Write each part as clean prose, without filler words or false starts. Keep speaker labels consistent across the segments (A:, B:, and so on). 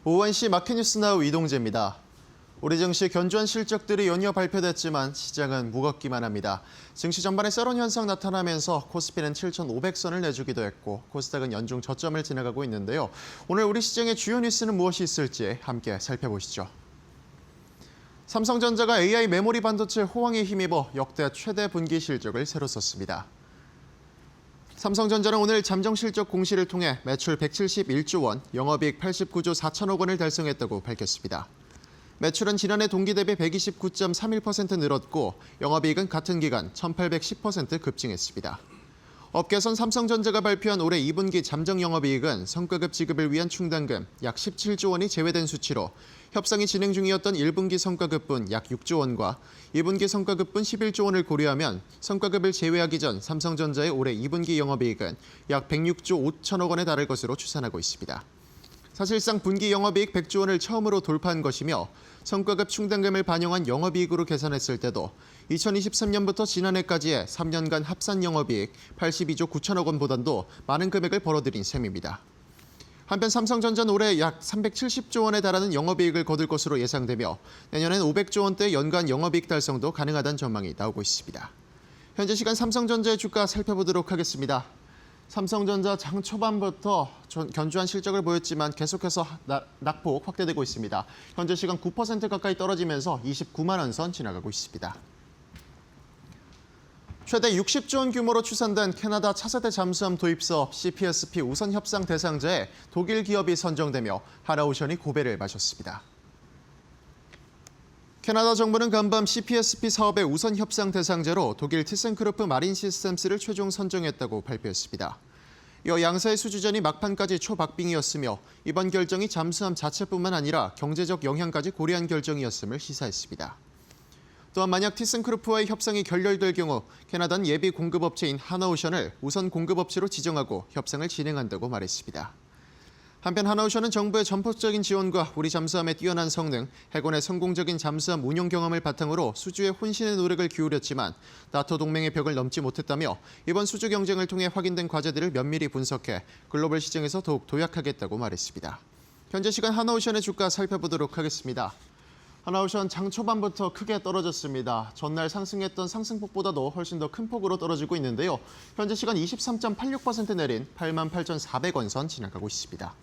A: 오후 1시 마켓뉴스나우 이동재입니다. 우리 증시 견조한 실적들이 연이어 발표됐지만 시장은 무겁기만 합니다. 증시 전반에 세론 현상 나타나면서 코스피는 7,500선을 내주기도 했고 코스닥은 연중 저점을 지나가고 있는데요. 오늘 우리 시장의 주요 뉴스는 무엇이 있을지 함께 살펴보시죠. 삼성전자가 AI 메모리 반도체 호황에 힘입어 역대 최대 분기 실적을 새로 썼습니다. 삼성전자는 오늘 잠정실적 공시를 통해 매출 171조 원, 영업이익 89조 4천억 원을 달성했다고 밝혔습니다. 매출은 지난해 동기 대비 129.31% 늘었고 영업이익은 같은 기간 1,810% 급증했습니다. 업계선 삼성전자가 발표한 올해 2분기 잠정 영업이익은 성과급 지급을 위한 충당금 약 17조 원이 제외된 수치로 협상이 진행 중이었던 1분기 성과급분 약 6조 원과 2분기 성과급분 11조 원을 고려하면 성과급을 제외하기 전 삼성전자의 올해 2분기 영업이익은 약 106조 5천억 원에 달할 것으로 추산하고 있습니다. 사실상 분기 영업이익 100조 원을 처음으로 돌파한 것이며 성과급 충당금을 반영한 영업이익으로 계산했을 때도 2023년부터 지난해까지의 3년간 합산 영업이익 82조 9천억 원보다도 많은 금액을 벌어들인 셈입니다. 한편 삼성전자는 올해 약 370조 원에 달하는 영업이익을 거둘 것으로 예상되며 내년엔 500조 원대 연간 영업이익 달성도 가능하다는 전망이 나오고 있습니다. 현재 시간 삼성전자의 주가 살펴보도록 하겠습니다. 삼성전자 장 초반부터 견조한 실적을 보였지만 계속해서 낙폭 확대되고 있습니다. 현재 시간 9% 가까이 떨어지면서 29만 원 선 지나가고 있습니다. 최대 60조 원 규모로 추산된 캐나다 차세대 잠수함 도입 사업 CPSP 우선 협상 대상자에 독일 기업이 선정되며 하나오션이 고배를 마셨습니다. 캐나다 정부는 간밤 CPSP 사업의 우선 협상 대상자로 독일 티센크루프 마린 시스템스를 최종 선정했다고 발표했습니다. 이어 양사의 수주전이 막판까지 초박빙이었으며 이번 결정이 잠수함 자체뿐만 아니라 경제적 영향까지 고려한 결정이었음을 시사했습니다. 또한 만약 티센크루프와의 협상이 결렬될 경우 캐나다는 예비 공급업체인 하나오션을 우선 공급업체로 지정하고 협상을 진행한다고 말했습니다. 한편 하나오션은 정부의 전폭적인 지원과 우리 잠수함의 뛰어난 성능, 해군의 성공적인 잠수함 운용 경험을 바탕으로 수주에 혼신의 노력을 기울였지만 나토 동맹의 벽을 넘지 못했다며 이번 수주 경쟁을 통해 확인된 과제들을 면밀히 분석해 글로벌 시장에서 더욱 도약하겠다고 말했습니다. 현재 시간 하나오션의 주가 살펴보도록 하겠습니다. 하나오션 장 초반부터 크게 떨어졌습니다. 전날 상승했던 상승폭보다도 훨씬 더 큰 폭으로 떨어지고 있는데요. 현재 시간 23.86% 내린 88,400원 선 지나가고 있습니다.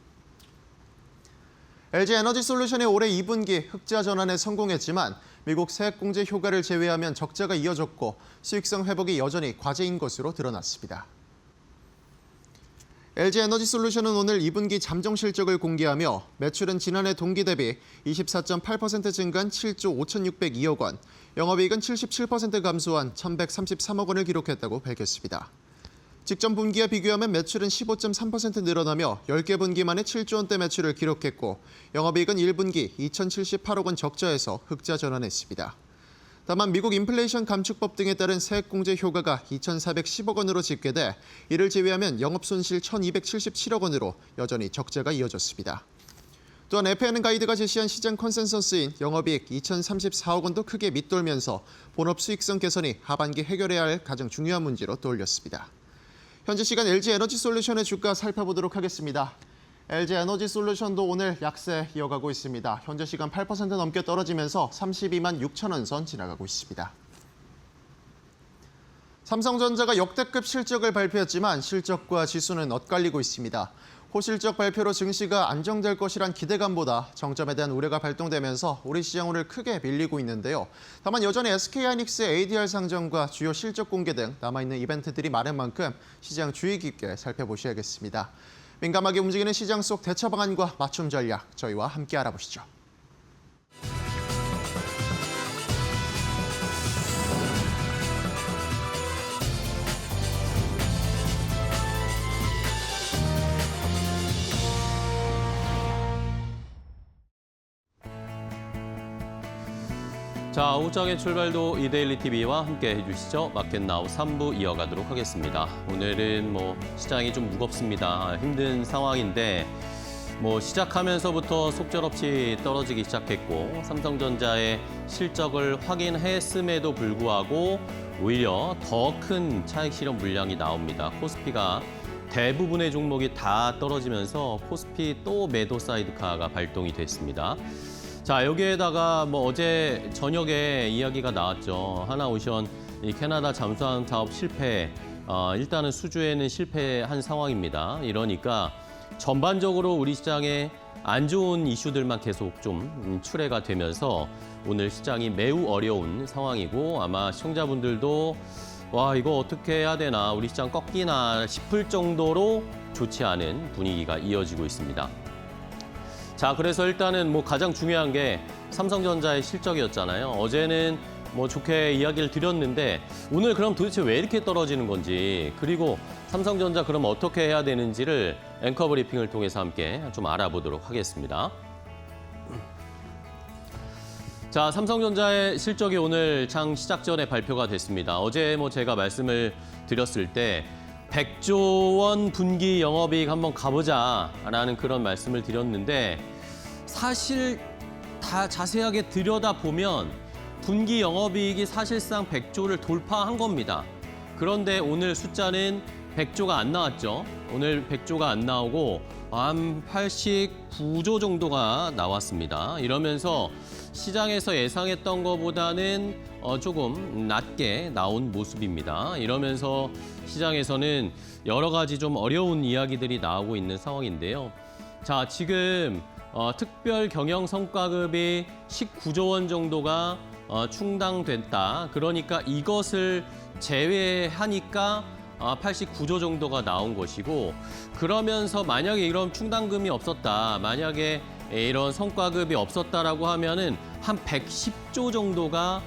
A: LG에너지솔루션이 올해 2분기 흑자 전환에 성공했지만 미국 세액공제 효과를 제외하면 적자가 이어졌고 수익성 회복이 여전히 과제인 것으로 드러났습니다. LG에너지솔루션은 오늘 2분기 잠정 실적을 공개하며 매출은 지난해 동기 대비 24.8% 증가한 7조 5,602억 원, 영업이익은 77% 감소한 1,133억 원을 기록했다고 밝혔습니다. 직전 분기와 비교하면 매출은 15.3% 늘어나며 10개 분기 만에 7조 원대 매출을 기록했고 영업이익은 1분기 2,078억 원 적자에서 흑자 전환했습니다. 다만 미국 인플레이션 감축법 등에 따른 세액공제 효과가 2,410억 원으로 집계돼 이를 제외하면 영업손실 1,277억 원으로 여전히 적자가 이어졌습니다. 또한 FNN 가이드가 제시한 시장 컨센서스인 영업이익 2,034억 원도 크게 밑돌면서 본업 수익성 개선이 하반기 해결해야 할 가장 중요한 문제로 떠올렸습니다. 현재 시간 LG에너지솔루션의 주가 살펴보도록 하겠습니다. LG에너지솔루션도 오늘 약세 이어가고 있습니다. 현재 시간 8% 넘게 떨어지면서 32만 6천 원 선 지나가고 있습니다. 삼성전자가 역대급 실적을 발표했지만 실적과 지수는 엇갈리고 있습니다. 호실적 발표로 증시가 안정될 것이란 기대감보다 정점에 대한 우려가 발동되면서 우리 시장 오늘 크게 밀리고 있는데요. 다만 여전히 SK하이닉스의 ADR 상정과 주요 실적 공개 등 남아있는 이벤트들이 많은 만큼 시장 주의 깊게 살펴보셔야겠습니다. 민감하게 움직이는 시장 속 대처 방안과 맞춤 전략, 저희와 함께 알아보시죠.
B: 자, 오후장의 출발도 이데일리 TV와 함께 해주시죠. 마켓나우 3부 이어가도록 하겠습니다. 오늘은 시장이 좀 무겁습니다. 힘든 상황인데 시작하면서부터 속절없이 떨어지기 시작했고 삼성전자의 실적을 확인했음에도 불구하고 오히려 더 큰 차익 실현 물량이 나옵니다. 코스피가 대부분의 종목이 다 떨어지면서 코스피 또 매도 사이드카가 발동이 됐습니다. 자, 여기에다가 뭐 어제 저녁에 이야기가 나왔죠. 하나오션 이 캐나다 잠수함 사업 실패, 일단은 수주에는 실패한 상황입니다. 이러니까 전반적으로 우리 시장에 안 좋은 이슈들만 계속 좀 출해가 되면서 오늘 시장이 매우 어려운 상황이고 아마 시청자분들도 와, 이거 어떻게 해야 되나, 우리 시장 꺾이나 싶을 정도로 좋지 않은 분위기가 이어지고 있습니다. 자, 그래서 일단은 뭐 가장 중요한 게 삼성전자의 실적이었잖아요. 어제는 뭐 좋게 이야기를 드렸는데 오늘 그럼 도대체 왜 이렇게 떨어지는 건지, 그리고 삼성전자 그럼 어떻게 해야 되는지를 앵커 브리핑을 통해서 함께 좀 알아보도록 하겠습니다. 자, 삼성전자의 실적이 오늘 장 시작 전에 발표가 됐습니다. 어제 뭐 제가 말씀을 드렸을 때 100조 원 분기 영업이익 한번 가보자라는 그런 말씀을 드렸는데 사실 다 자세하게 들여다보면 분기 영업이익이 사실상 100조를 돌파한 겁니다. 그런데 오늘 숫자는 100조가 안 나왔죠. 오늘 100조가 안 나오고 한 89조 정도가 나왔습니다. 이러면서 시장에서 예상했던 것보다는 조금 낮게 나온 모습입니다. 이러면서 시장에서는 여러 가지 좀 어려운 이야기들이 나오고 있는 상황인데요. 자, 지금 특별 경영 성과급이 19조 원 정도가 충당됐다. 그러니까 이것을 제외하니까 89조 정도가 나온 것이고, 그러면서 만약에 이런 충당금이 없었다, 만약에 이런 성과급이 없었다라고 하면은 한 110조 정도가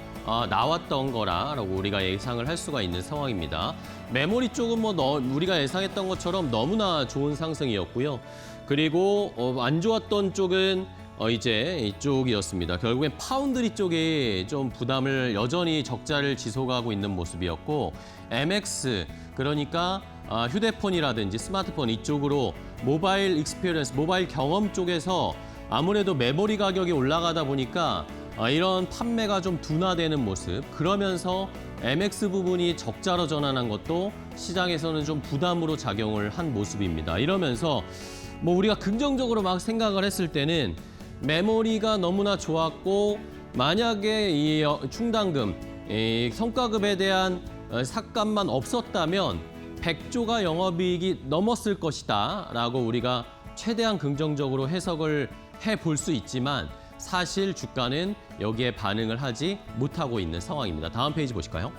B: 나왔던 거라고 우리가 예상을 할 수가 있는 상황입니다. 메모리 쪽은 뭐 우리가 예상했던 것처럼 너무나 좋은 상승이었고요. 그리고 안 좋았던 쪽은 이제 이쪽이었습니다. 결국엔 파운드리 쪽이 좀 부담을 여전히 적자를 지속하고 있는 모습이었고, MX 그러니까 휴대폰이라든지 스마트폰 이쪽으로 모바일 익스피리언스, 모바일 경험 쪽에서 아무래도 메모리 가격이 올라가다 보니까 이런 판매가 좀 둔화되는 모습, 그러면서 MX 부분이 적자로 전환한 것도 시장에서는 좀 부담으로 작용을 한 모습입니다. 이러면서 뭐 우리가 긍정적으로 막 생각을 했을 때는 메모리가 너무나 좋았고, 만약에 이 충당금, 이 성과급에 대한 삭감만 없었다면 100조가 영업이익이 넘었을 것이다 라고 우리가 최대한 긍정적으로 해석을 해볼 수 있지만, 사실 주가는 여기에 반응을 하지 못하고 있는 상황입니다. 다음 페이지 보실까요?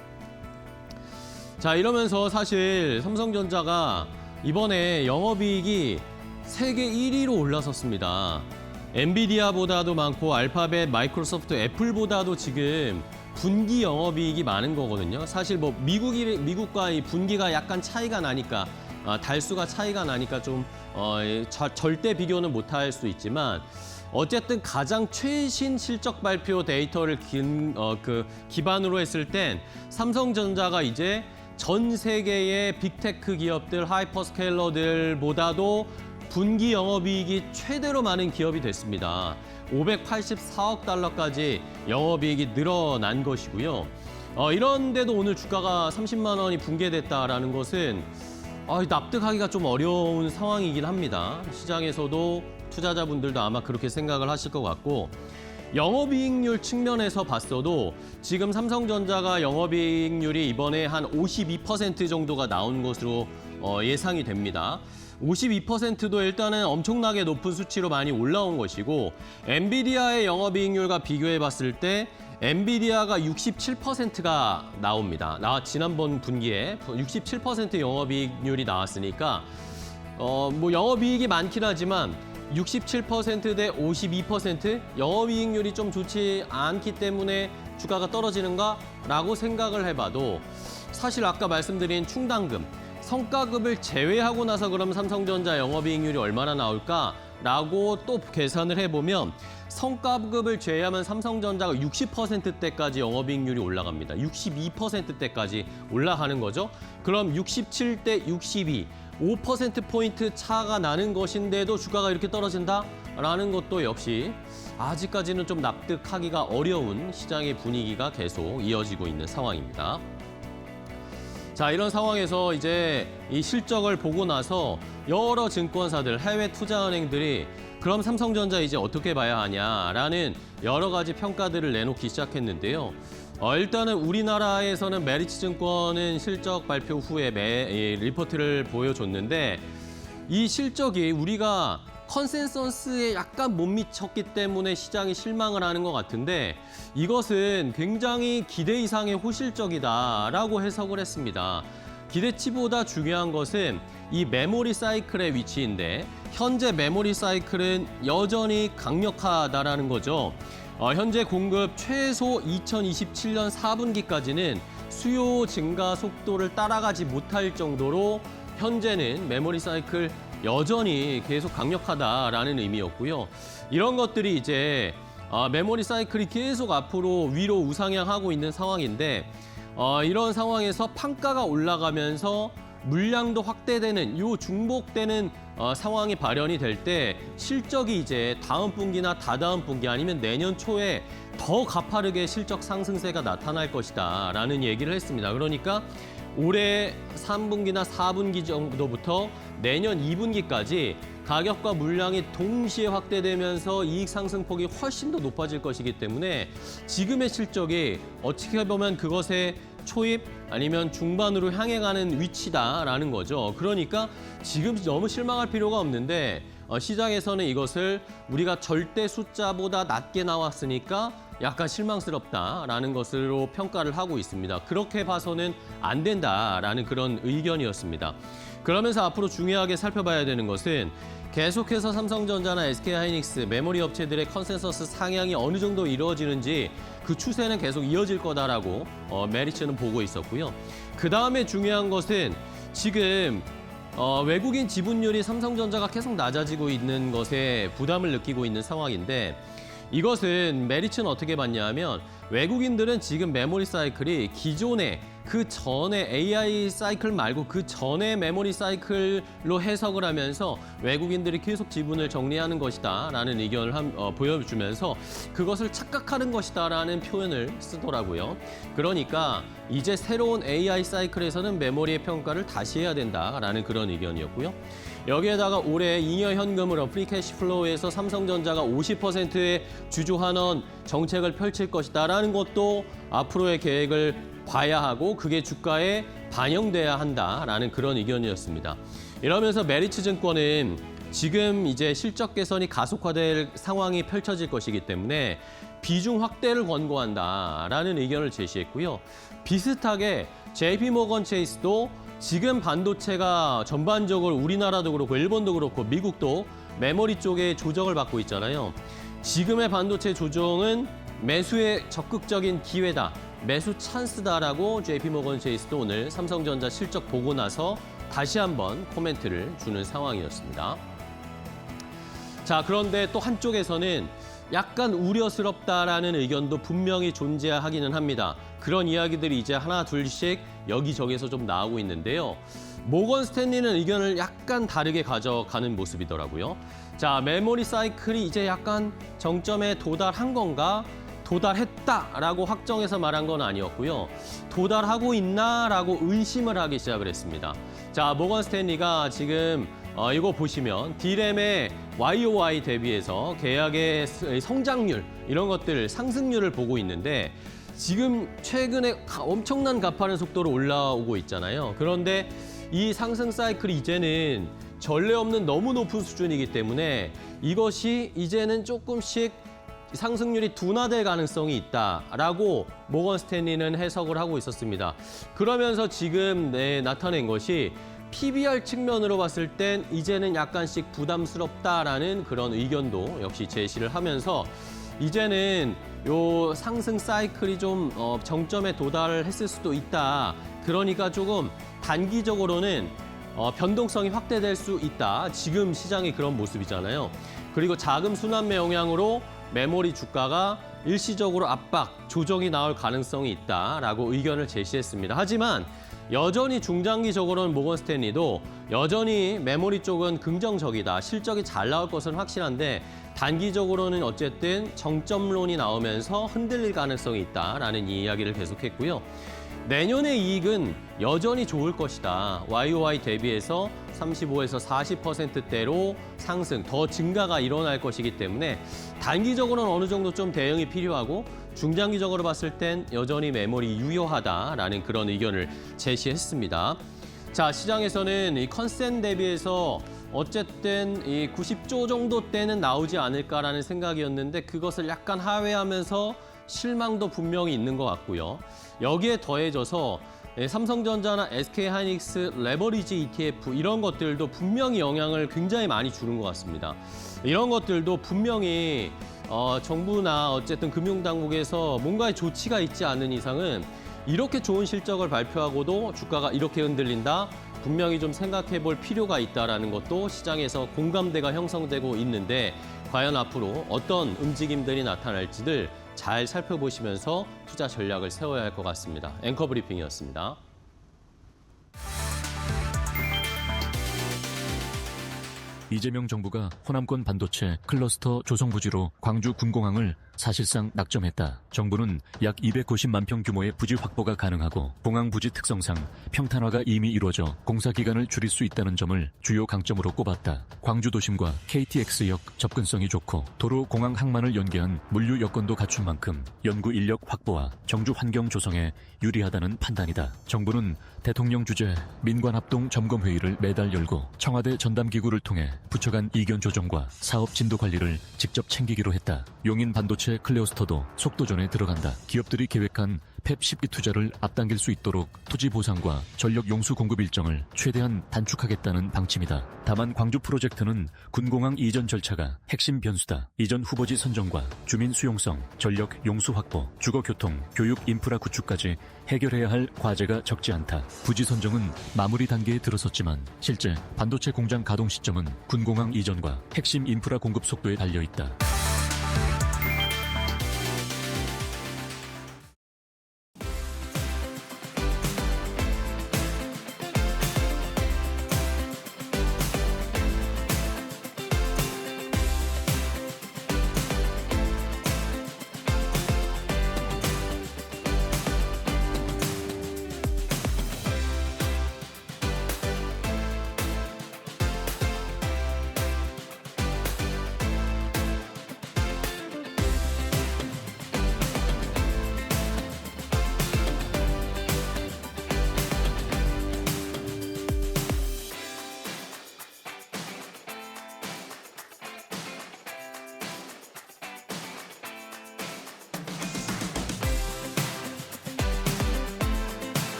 B: 자, 이러면서 사실 삼성전자가 이번에 영업이익이 세계 1위로 올라섰습니다. 엔비디아보다도 많고 알파벳, 마이크로소프트, 애플보다도 지금 분기 영업이익이 많은 거거든요. 사실 뭐 미국과 이 분기가 약간 차이가 나니까, 달수가 차이가 나니까 좀 절대 비교는 못할 수 있지만, 어쨌든 가장 최신 실적 발표 데이터를 기반으로 했을 땐 삼성전자가 이제 전 세계의 빅테크 기업들, 하이퍼스케일러들보다도 분기 영업이익이 최대로 많은 기업이 됐습니다. 584억 달러까지 영업이익이 늘어난 것이고요. 이런데도 오늘 주가가 30만 원이 붕괴됐다라는 것은 납득하기가 좀 어려운 상황이긴 합니다. 시장에서도 투자자분들도 아마 그렇게 생각을 하실 것 같고, 영업이익률 측면에서 봤어도 지금 삼성전자가 영업이익률이 이번에 한 52% 정도가 나온 것으로 예상이 됩니다. 52%도 일단은 엄청나게 높은 수치로 많이 올라온 것이고, 엔비디아의 영업이익률과 비교해 봤을 때 엔비디아가 67%가 나옵니다. 지난번 분기에 67% 영업이익률이 나왔으니까 뭐 영업이익이 많긴 하지만 67% 대 52% 영업이익률이 좀 좋지 않기 때문에 주가가 떨어지는가라고 생각을 해봐도, 사실 아까 말씀드린 충당금, 성과급을 제외하고 나서 그럼 삼성전자 영업이익률이 얼마나 나올까라고 또 계산을 해보면, 성과급을 제외하면 삼성전자가 60%대까지 영업이익률이 올라갑니다. 62%대까지 올라가는 거죠. 그럼 67대 62, 5%포인트 차가 나는 것인데도 주가가 이렇게 떨어진다라는 것도 역시 아직까지는 좀 납득하기가 어려운 시장의 분위기가 계속 이어지고 있는 상황입니다. 자, 이런 상황에서 이제 이 실적을 보고 나서 여러 증권사들, 해외 투자은행들이 그럼 삼성전자 이제 어떻게 봐야 하냐라는 여러 가지 평가들을 내놓기 시작했는데요. 일단은 우리나라에서는 메리츠증권은 실적 발표 후에 리포트를 보여줬는데 이 실적이 우리가 컨센서스에 약간 못 미쳤기 때문에 시장이 실망을 하는 것 같은데 이것은 굉장히 기대 이상의 호실적이다라고 해석을 했습니다. 기대치보다 중요한 것은 이 메모리 사이클의 위치인데 현재 메모리 사이클은 여전히 강력하다라는 거죠. 현재 공급 최소 2027년 4분기까지는 수요 증가 속도를 따라가지 못할 정도로 현재는 메모리 사이클 여전히 계속 강력하다라는 의미였고요. 이런 것들이 이제 메모리 사이클이 계속 앞으로 위로 우상향하고 있는 상황인데 이런 상황에서 판가가 올라가면서 물량도 확대되는 요 중복되는 상황이 발현이 될 때 실적이 이제 다음 분기나 다다음 분기 아니면 내년 초에 더 가파르게 실적 상승세가 나타날 것이다 라는 얘기를 했습니다. 그러니까 올해 3분기나 4분기 정도부터 내년 2분기까지 가격과 물량이 동시에 확대되면서 이익 상승폭이 훨씬 더 높아질 것이기 때문에 지금의 실적이 어떻게 보면 그것의 초입 아니면 중반으로 향해 가는 위치다라는 거죠. 그러니까 지금 너무 실망할 필요가 없는데 시장에서는 이것을 우리가 절대 숫자보다 낮게 나왔으니까 약간 실망스럽다라는 것으로 평가를 하고 있습니다. 그렇게 봐서는 안 된다라는 그런 의견이었습니다. 그러면서 앞으로 중요하게 살펴봐야 되는 것은 계속해서 삼성전자나 SK하이닉스 메모리 업체들의 컨센서스 상향이 어느 정도 이루어지는지 그 추세는 계속 이어질 거다라고 메리츠는 보고 있었고요. 그 다음에 중요한 것은 지금 외국인 지분율이 삼성전자가 계속 낮아지고 있는 것에 부담을 느끼고 있는 상황인데 이것은 메리츠는 어떻게 봤냐 하면 외국인들은 지금 메모리 사이클이 기존의 그 전에 AI 사이클 말고 그 전에 메모리 사이클로 해석을 하면서 외국인들이 계속 지분을 정리하는 것이다 라는 의견을 보여주면서 그것을 착각하는 것이다 라는 표현을 쓰더라고요. 그러니까 이제 새로운 AI 사이클에서는 메모리의 평가를 다시 해야 된다라는 그런 의견이었고요. 여기에다가 올해 잉여 현금을 프리 캐시 플로우에서 삼성전자가 50%의 주주환원 정책을 펼칠 것이다라는 것도 앞으로의 계획을 봐야 하고 그게 주가에 반영돼야 한다라는 그런 의견이었습니다. 이러면서 메리츠증권은 지금 이제 실적 개선이 가속화될 상황이 펼쳐질 것이기 때문에 비중 확대를 권고한다라는 의견을 제시했고요. 비슷하게 JP모건 체이스도 지금 반도체가 전반적으로 우리나라도 그렇고 일본도 그렇고 미국도 메모리 쪽에 조정을 받고 있잖아요. 지금의 반도체 조정은 매수의 적극적인 기회다. 매수 찬스다라고 JP모건 체이스도 오늘 삼성전자 실적 보고 나서 다시 한번 코멘트를 주는 상황이었습니다. 자, 그런데 또 한쪽에서는 약간 우려스럽다라는 의견도 분명히 존재하기는 합니다. 그런 이야기들이 이제 하나 둘씩 여기저기서 좀 나오고 있는데요. 모건 스탠리는 의견을 약간 다르게 가져가는 모습이더라고요. 자, 메모리 사이클이 이제 약간 정점에 도달한 건가? 도달했다라고 확정해서 말한 건 아니었고요. 도달하고 있나라고 의심을 하기 시작을 했습니다. 자, 모건 스탠리가 지금 이거 보시면 D램의 YOY 대비해서 계약의 성장률 이런 것들 상승률을 보고 있는데 지금 최근에 엄청난 가파른 속도로 올라오고 있잖아요. 그런데 이 상승 사이클이 이제는 전례 없는 너무 높은 수준이기 때문에 이것이 이제는 조금씩 상승률이 둔화될 가능성이 있다라고 모건 스탠리는 해석을 하고 있었습니다. 그러면서 지금 나타낸 것이 PBR 측면으로 봤을 땐 이제는 약간씩 부담스럽다라는 그런 의견도 역시 제시를 하면서 이제는 요 상승 사이클이 좀 정점에 도달을 했을 수도 있다. 그러니까 조금 단기적으로는 변동성이 확대될 수 있다. 지금 시장이 그런 모습이잖아요. 그리고 자금 순환매 영향으로 메모리 주가가 일시적으로 압박, 조정이 나올 가능성이 있다라고 의견을 제시했습니다. 하지만 여전히 중장기적으로는 모건 스탠리도 여전히 메모리 쪽은 긍정적이다. 실적이 잘 나올 것은 확실한데 단기적으로는 어쨌든 정점론이 나오면서 흔들릴 가능성이 있다라는 이야기를 계속했고요. 내년의 이익은 여전히 좋을 것이다. YOY 대비해서 35에서 40%대로 상승, 더 증가가 일어날 것이기 때문에 단기적으로는 어느 정도 좀 대응이 필요하고 중장기적으로 봤을 땐 여전히 매몰이 유효하다라는 그런 의견을 제시했습니다. 자, 시장에서는 이 컨센 대비해서 어쨌든 이 90조 정도대는 나오지 않을까라는 생각이었는데 그것을 약간 하회하면서 실망도 분명히 있는 것 같고요. 여기에 더해져서 삼성전자나 SK하이닉스 레버리지 ETF 이런 것들도 분명히 영향을 굉장히 많이 주는 것 같습니다. 이런 것들도 분명히 정부나 어쨌든 금융당국에서 뭔가의 조치가 있지 않은 이상은 이렇게 좋은 실적을 발표하고도 주가가 이렇게 흔들린다? 분명히 좀 생각해 볼 필요가 있다는 것도 시장에서 공감대가 형성되고 있는데 과연 앞으로 어떤 움직임들이 나타날지를 잘 살펴보시면서 투자 전략을 세워야 할 것 같습니다. 앵커 브리핑이었습니다.
C: 이재명 정부가 호남권 반도체 클러스터 조성 부지로 광주 군공항을 사실상 낙점했다. 정부는 약 290만 평 규모의 부지 확보가 가능하고 공항 부지 특성상 평탄화가 이미 이루어져 공사 기간을 줄일 수 있다는 점을 주요 강점으로 꼽았다. 광주 도심과 KTX역 접근성이 좋고 도로 공항 항만을 연계한 물류 여건도 갖춘 만큼 연구 인력 확보와 정주 환경 조성에 유리하다는 판단이다. 정부는 대통령 주재 민관합동 점검회의를 매달 열고 청와대 전담기구를 통해 부처 간 이견 조정과 사업 진도 관리를 직접 챙기기로 했다. 용인 반도체 클러스터도 속도전에 들어간다. 기업들이 계획한 팹 10기 투자를 앞당길 수 있도록 토지 보상과 전력 용수 공급 일정을 최대한 단축하겠다는 방침이다. 다만 광주 프로젝트는 군공항 이전 절차가 핵심 변수다. 이전 후보지 선정과 주민 수용성, 전력 용수 확보, 주거 교통, 교육 인프라 구축까지 해결해야 할 과제가 적지 않다. 부지 선정은 마무리 단계에 들어섰지만 실제 반도체 공장 가동 시점은 군공항 이전과 핵심 인프라 공급 속도에 달려 있다.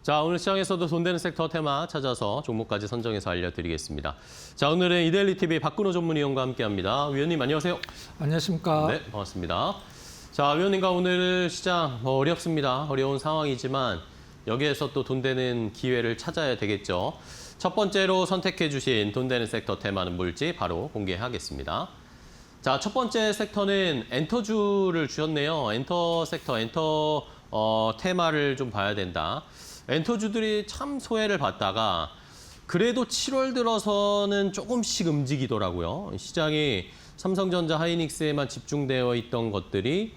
B: 자, 오늘 시장에서도 돈 되는 섹터 테마 찾아서 종목까지 선정해서 알려드리겠습니다. 자, 오늘은 이데일리 TV 박근호 전문위원과 함께합니다. 위원님 안녕하세요.
D: 안녕하십니까.
B: 네, 반갑습니다. 자, 위원님과 오늘 시장 어렵습니다. 어려운 상황이지만 여기에서 또 돈 되는 기회를 찾아야 되겠죠. 첫 번째로 선택해 주신 돈 되는 섹터 테마는 뭘지 바로 공개하겠습니다. 자, 첫 번째 섹터는 엔터주를 주셨네요. 엔터 섹터, 엔터 테마를 좀 봐야 된다. 엔터주들이 참 소외를 받다가 그래도 7월 들어서는 조금씩 움직이더라고요. 시장이 삼성전자 하이닉스에만 집중되어 있던 것들이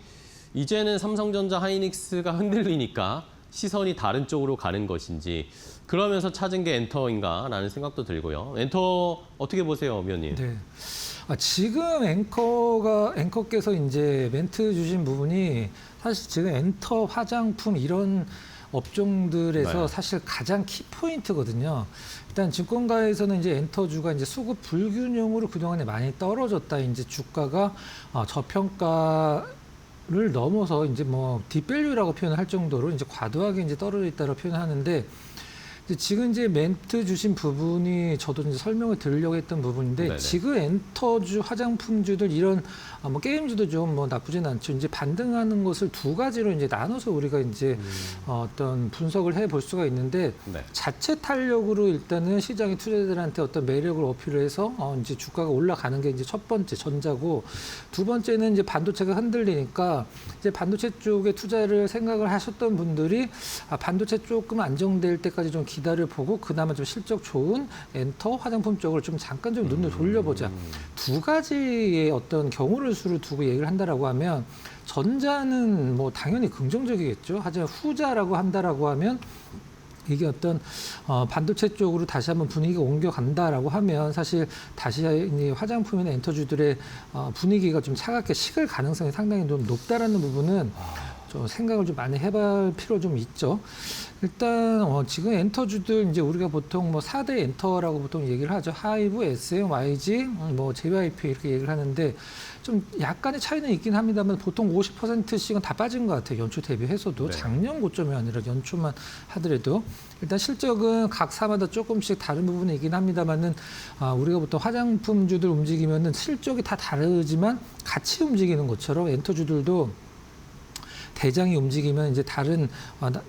B: 이제는 삼성전자 하이닉스가 흔들리니까 시선이 다른 쪽으로 가는 것인지 그러면서 찾은 게 엔터인가라는 생각도 들고요. 엔터 어떻게 보세요, 위원님?
D: 네. 지금 앵커께서 이제 멘트 주신 부분이 사실 지금 엔터, 화장품 이런 업종들에서
B: 네.
D: 사실 가장 키포인트거든요. 일단 증권가에서는 이제 엔터주가 이제 수급 불균형으로 그동안에 많이 떨어졌다. 이제 주가가 저평가를 넘어서 이제 뭐 딥밸류라고 표현할 정도로 이제 과도하게 이제 떨어져 있다고 표현하는데 근데 지금 이제 멘트 주신 부분이 저도 이제 설명을 드리려고 했던 부분인데
B: 네네.
D: 지금 엔터주, 화장품주들 이런 뭐 게임주도 좀 뭐 나쁘진 않죠. 이제 반등하는 것을 두 가지로 이제 나눠서 우리가 이제 어떤 분석을 해볼 수가 있는데
B: 네.
D: 자체 탄력으로 일단은 시장의 투자자들한테 어떤 매력을 어필을 해서 이제 주가가 올라가는 게 이제 첫 번째 전자고 두 번째는 이제 반도체가 흔들리니까 이제 반도체 쪽에 투자를 생각을 하셨던 분들이 반도체 조금 안정될 때까지 좀 기다려 보고 그나마 좀 실적 좋은 엔터 화장품 쪽으로 좀 잠깐 좀 눈을 돌려보자. 두 가지의 어떤 경우를 수를 두고 얘기를 한다라고 하면 전자는 뭐 당연히 긍정적이겠죠. 하지만 후자라고 한다라고 하면 이게 어떤 반도체 쪽으로 다시 한번 분위기가 옮겨간다라고 하면 사실 다시 이 화장품이나 엔터주들의 분위기가 좀 차갑게 식을 가능성이 상당히 좀 높다라는 부분은 좀 생각을 좀 많이 해볼 필요 좀 있죠. 일단 지금 엔터주들 이제 우리가 보통 뭐 4대 엔터라고 보통 얘기를 하죠. 하이브, SM, YG, 뭐 JYP 이렇게 얘기를 하는데 좀 약간의 차이는 있긴 합니다만 보통 50%씩은 다 빠진 것 같아요. 연초 대비해서도
B: 네.
D: 작년 고점이 아니라 연초만 하더라도 일단 실적은 각 사마다 조금씩 다른 부분이 있긴 합니다만은 우리가 보통 화장품주들 움직이면은 실적이 다 다르지만 같이 움직이는 것처럼 엔터주들도 대장이 움직이면 이제 다른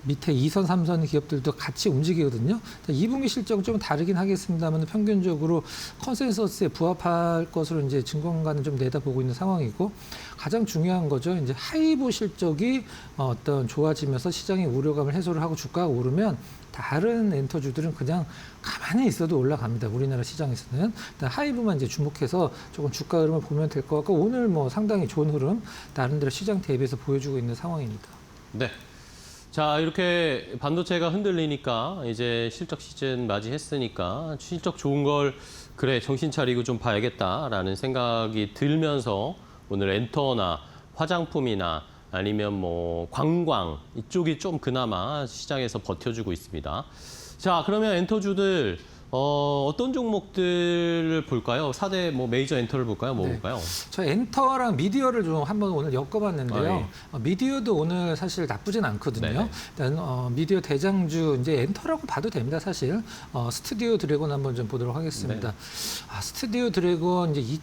D: 밑에 2선, 3선 기업들도 같이 움직이거든요. 2분기 실적은 좀 다르긴 하겠습니다만 평균적으로 컨센서스에 부합할 것으로 이제 증권가는 좀 내다보고 있는 상황이고 가장 중요한 거죠. 이제 하이브 실적이 어떤 좋아지면서 시장의 우려감을 해소를 하고 주가가 오르면 다른 엔터주들은 그냥 가만히 있어도 올라갑니다. 우리나라 시장에서는. 하이브만 이제 주목해서 조금 주가 흐름을 보면 될 것 같고 오늘 뭐 상당히 좋은 흐름 나름대로 시장 대비해서 보여주고 있는 상황입니다.
B: 네. 자, 이렇게 반도체가 흔들리니까 이제 실적 시즌 맞이했으니까 실적 좋은 걸 그래 정신 차리고 좀 봐야겠다라는 생각이 들면서 오늘 엔터나 화장품이나 아니면 뭐 관광 이쪽이 좀 그나마 시장에서 버텨주고 있습니다. 자, 그러면 엔터주들 어떤 종목들을 볼까요? 4대 뭐 메이저 엔터를 볼까요? 뭐
D: 네.
B: 볼까요?
D: 저 엔터랑 미디어를 좀 한번 오늘 엮어봤는데요. 미디어도 오늘 사실 나쁘진 않거든요.
B: 네네.
D: 일단 미디어 대장주 이제 엔터라고 봐도 됩니다. 사실 스튜디오 드래곤 한번 좀 보도록 하겠습니다. 스튜디오 드래곤 이제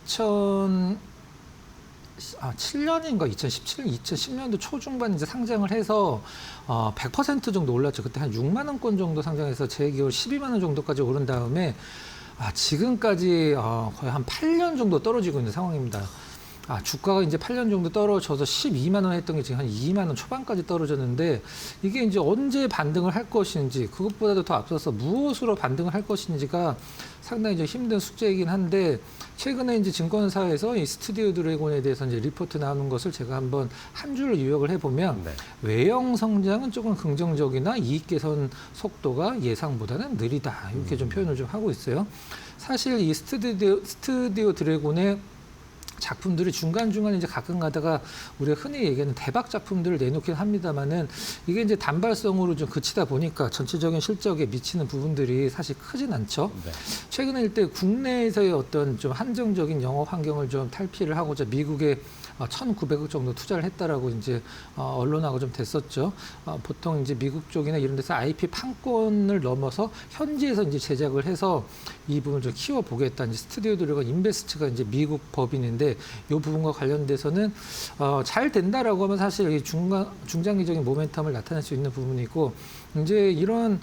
D: 2007년인가 2017년, 2010년도 초중반 이제 상장을 해서 100% 정도 올랐죠. 그때 한 6만 원권 정도 상장해서 재기업 12만 원 정도까지 오른 다음에 지금까지 거의 한 8년 정도 떨어지고 있는 상황입니다. 주가가 이제 8년 정도 떨어져서 12만 원 했던 게 지금 한 2만 원 초반까지 떨어졌는데 이게 이제 언제 반등을 할 것인지 그것보다도 더 앞서서 무엇으로 반등을 할 것인지가 상당히 좀 힘든 숙제이긴 한데 최근에 이제 증권사에서 이 스튜디오 드래곤에 대해서 이제 리포트 나오는 것을 제가 한번 한 줄로 요약을 해보면 외형 성장은 조금 긍정적이나 이익 개선 속도가 예상보다는 느리다 이렇게 좀 표현을 좀 하고 있어요. 사실 이 스튜디오 드래곤의 작품들이 중간중간 이제 가끔 가다가 우리가 흔히 얘기하는 대박 작품들을 내놓긴 합니다만은 이게 이제 단발성으로 좀 그치다 보니까 전체적인 실적에 미치는 부분들이 사실 크진 않죠.
B: 네.
D: 최근에 일단 국내에서의 어떤 좀 한정적인 영업 환경을 좀 탈피를 하고자 미국에 1,900억 정도 투자를 했다라고 이제 언론하고 좀 됐었죠. 보통 이제 미국 쪽이나 이런 데서 IP 판권을 넘어서 현지에서 이제 제작을 해서 이 부분을 좀 키워보겠다. 이제 스튜디오 드래곤 인베스트가 이제 미국 법인인데 이 부분과 관련돼서는 잘 된다라고 하면 사실 이 중장기적인 모멘텀을 나타낼 수 있는 부분이고 이제 이런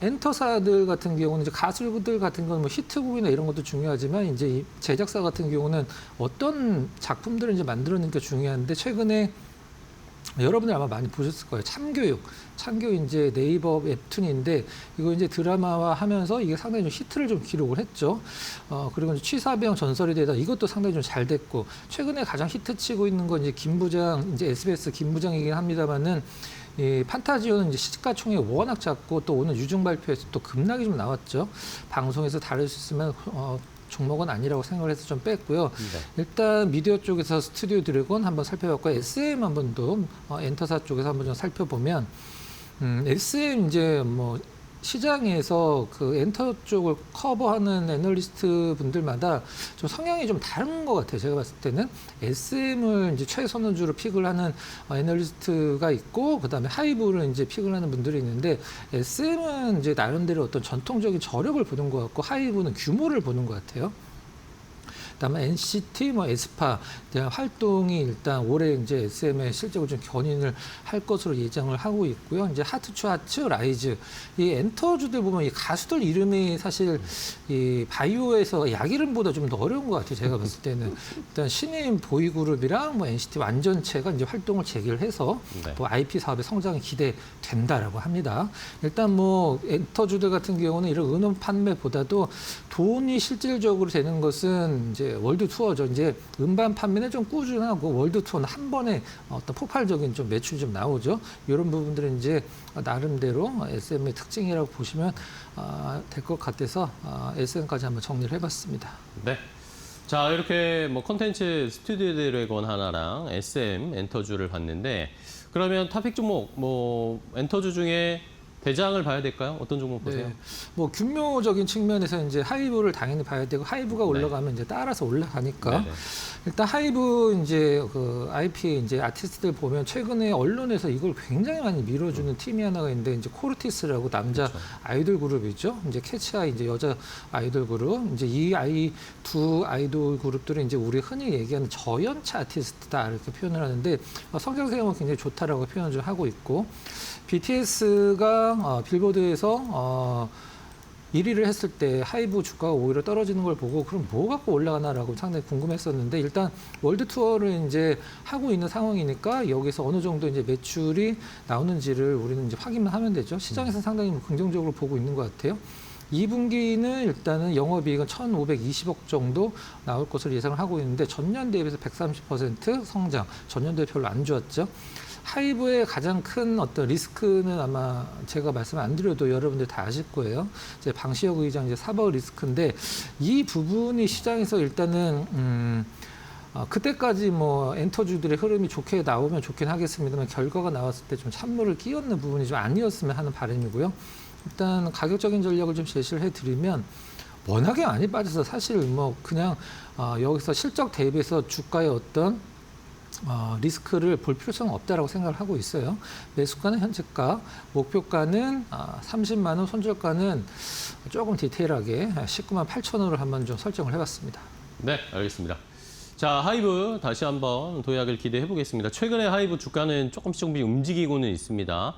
D: 엔터사들 같은 경우는 이제 가수들 같은 건 뭐 히트곡이나 이런 것도 중요하지만 이제 이 제작사 같은 경우는 어떤 작품들을 이제 만들어내는 게 중요한데 최근에 여러분들 아마 많이 보셨을 거예요. 참교육 이제 네이버 웹툰인데 이거 이제 드라마화 하면서 이게 상당히 좀 히트를 좀 기록을 했죠. 그리고 이제 취사병 전설이 되다 이것도 상당히 좀 잘 됐고 최근에 가장 히트치고 있는 건 이제 김부장 이제 SBS 김부장이긴 합니다만은 이 판타지오는 이제 시가총액이 워낙 작고 또 오늘 유증 발표에서 또 급락이 좀 나왔죠. 방송에서 다룰 수 있으면 종목은 아니라고 생각을 해서 좀 뺐고요. 일단 미디어 쪽에서 스튜디오 드래곤 한번 살펴봤고 SM 한번 더 엔터사 쪽에서 한번 좀 살펴보면 SM 이제 뭐 시장에서 그 엔터 쪽을 커버하는 애널리스트 분들마다 좀 성향이 좀 다른 것 같아요. 제가 봤을 때는 SM을 이제 최선호주로 픽을 하는 애널리스트가 있고, 그다음에 하이브를 이제 픽을 하는 분들이 있는데, SM은 이제 나름대로 어떤 전통적인 저력을 보는 것 같고, 하이브는 규모를 보는 것 같아요. 그다음에 NCT, 에스파 대한 활동이 일단 올해 이제 SM에 실적을 좀 견인을 할 것으로 예상을 하고 있고요. 이제 하트추 하츠, 라이즈 이 엔터주들 보면 이 가수들 이름이 사실 이 바이오에서 약 이름보다 좀 더 어려운 것 같아요. 제가 봤을 때는 일단 신인 보이그룹이랑 NCT 완전체가 이제 활동을 재개해서
B: 네.
D: IP 사업의 성장이 기대된다라고 합니다. 일단 엔터주들 같은 경우는 이런 은원 판매보다도 돈이 실질적으로 되는 것은 이제 월드 투어죠. 이제 음반 판매는 좀 꾸준하고 월드 투어는 한 번에 어떤 폭발적인 좀 매출이 좀 나오죠. 이런 부분들은 이제 나름대로 SM의 특징이라고 보시면 될 것 같아서 SM까지 한번 정리를 해봤습니다.
B: 네. 자, 이렇게 콘텐츠 스튜디오 드래곤 하나랑 SM 엔터주를 봤는데, 그러면 토픽 종목 엔터주 중에 대장을 봐야 될까요? 어떤 종목 보세요?
D: 네. 규모적인 측면에서 이제 하이브를 당연히 봐야 되고, 하이브가 올라가면 이제 따라서 올라가니까.
B: 네네.
D: 일단 하이브 이제 그 IP 이제 아티스트들 보면 최근에 언론에서 이걸 굉장히 많이 밀어주는 팀이 하나가 있는데, 이제 코르티스라고 남자 아이돌 그룹이죠. 이제 캐치아이 이제 여자 아이돌 그룹. 이제 두 아이돌 그룹들은 이제 우리 흔히 얘기하는 저연차 아티스트다 이렇게 표현을 하는데, 성장세가 굉장히 좋다라고 표현을 좀 하고 있고, BTS가 빌보드에서 1위를 했을 때 하이브 주가가 오히려 떨어지는 걸 보고, 그럼 뭐 갖고 올라가나라고 상당히 궁금했었는데, 일단 월드 투어를 이제 하고 있는 상황이니까 여기서 어느 정도 이제 매출이 나오는지를 우리는 이제 확인만 하면 되죠. 시장에서 상당히 긍정적으로 보고 있는 것 같아요. 2분기는 일단은 영업이익은 1,520억 정도 나올 것으로 예상을 하고 있는데, 전년 대비해서 130% 성장, 전년도에 별로 안 좋았죠. 하이브의 가장 큰 어떤 리스크는 아마 제가 말씀 안 드려도 여러분들 다 아실 거예요. 이제 방시혁 의장 이제 사법 리스크인데, 이 부분이 시장에서 일단은 그때까지 엔터주들의 흐름이 좋게 나오면 좋긴 하겠습니다만, 결과가 나왔을 때 좀 찬물을 끼얹는 부분이 좀 아니었으면 하는 바람이고요. 일단 가격적인 전략을 좀 제시를 해드리면, 워낙에 많이 빠져서 사실 그냥 여기서 실적 대비해서 주가의 어떤 리스크를 볼 필요성은 없다라고 생각을 하고 있어요. 매수가는 현재가, 목표가는 30만 원, 손절가는 조금 디테일하게 19만 8천 원을 한번 좀 설정을 해봤습니다.
B: 네, 알겠습니다. 자, 하이브 다시 한번 도약을 기대해 보겠습니다. 최근에 하이브 주가는 조금씩 움직이고는 있습니다.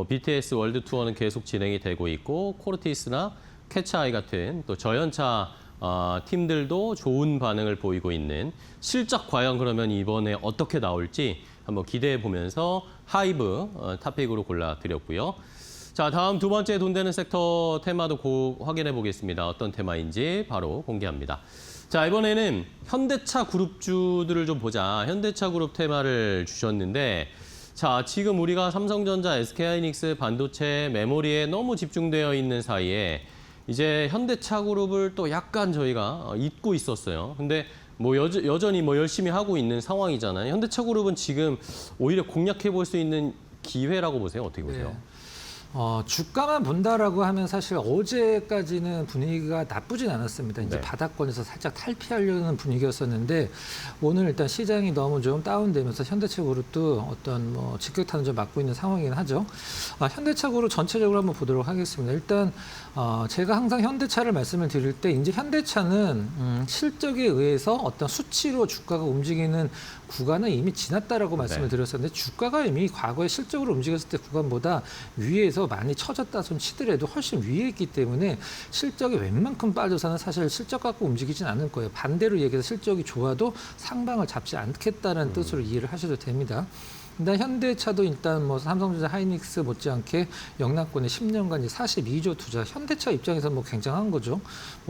B: BTS 월드 투어는 계속 진행이 되고 있고, 코르티스나 캐치아이 같은 또 저연차 팀들도 좋은 반응을 보이고 있는, 실적 과연 그러면 이번에 어떻게 나올지 한번 기대해 보면서 하이브 탑픽으로 골라드렸고요. 자, 다음 두 번째 돈 되는 섹터 테마도 확인해 보겠습니다. 어떤 테마인지 바로 공개합니다. 자, 이번에는 현대차 그룹주들을 좀 보자. 현대차 그룹 테마를 주셨는데, 자, 지금 우리가 삼성전자, SK하이닉스, 반도체, 메모리에 너무 집중되어 있는 사이에 이제 현대차 그룹을 또 약간 저희가 잊고 있었어요. 근데 여전히 열심히 하고 있는 상황이잖아요. 현대차 그룹은 지금 오히려 공략해 볼 수 있는 기회라고 보세요? 어떻게 보세요?
D: 네. 주가만 본다라고 하면 사실 어제까지는 분위기가 나쁘진 않았습니다. 이제
B: 네.
D: 바닥권에서 살짝 탈피하려는 분위기였었는데, 오늘 일단 시장이 너무 좀 다운되면서 현대차 그룹도 어떤 직격탄을 좀 맞고 있는 상황이긴 하죠. 현대차 그룹 전체적으로 한번 보도록 하겠습니다. 일단 제가 항상 현대차를 말씀을 드릴 때, 이제 현대차는 실적에 의해서 어떤 수치로 주가가 움직이는 구간은 이미 지났다라고 말씀을 드렸었는데, 주가가 이미 과거에 실적으로 움직였을 때 구간보다 위에서 많이 처졌다 손 치더라도 훨씬 위에 있기 때문에, 실적이 웬만큼 빠져서는 사실 실적 갖고 움직이진 않을 거예요. 반대로 얘기해서 실적이 좋아도 상방을 잡지 않겠다는 뜻으로 이해를 하셔도 됩니다. 일단 현대차도 일단 삼성전자, 하이닉스 못지않게 영락권에 10년간 42조 투자. 현대차 입장에서 굉장한 거죠.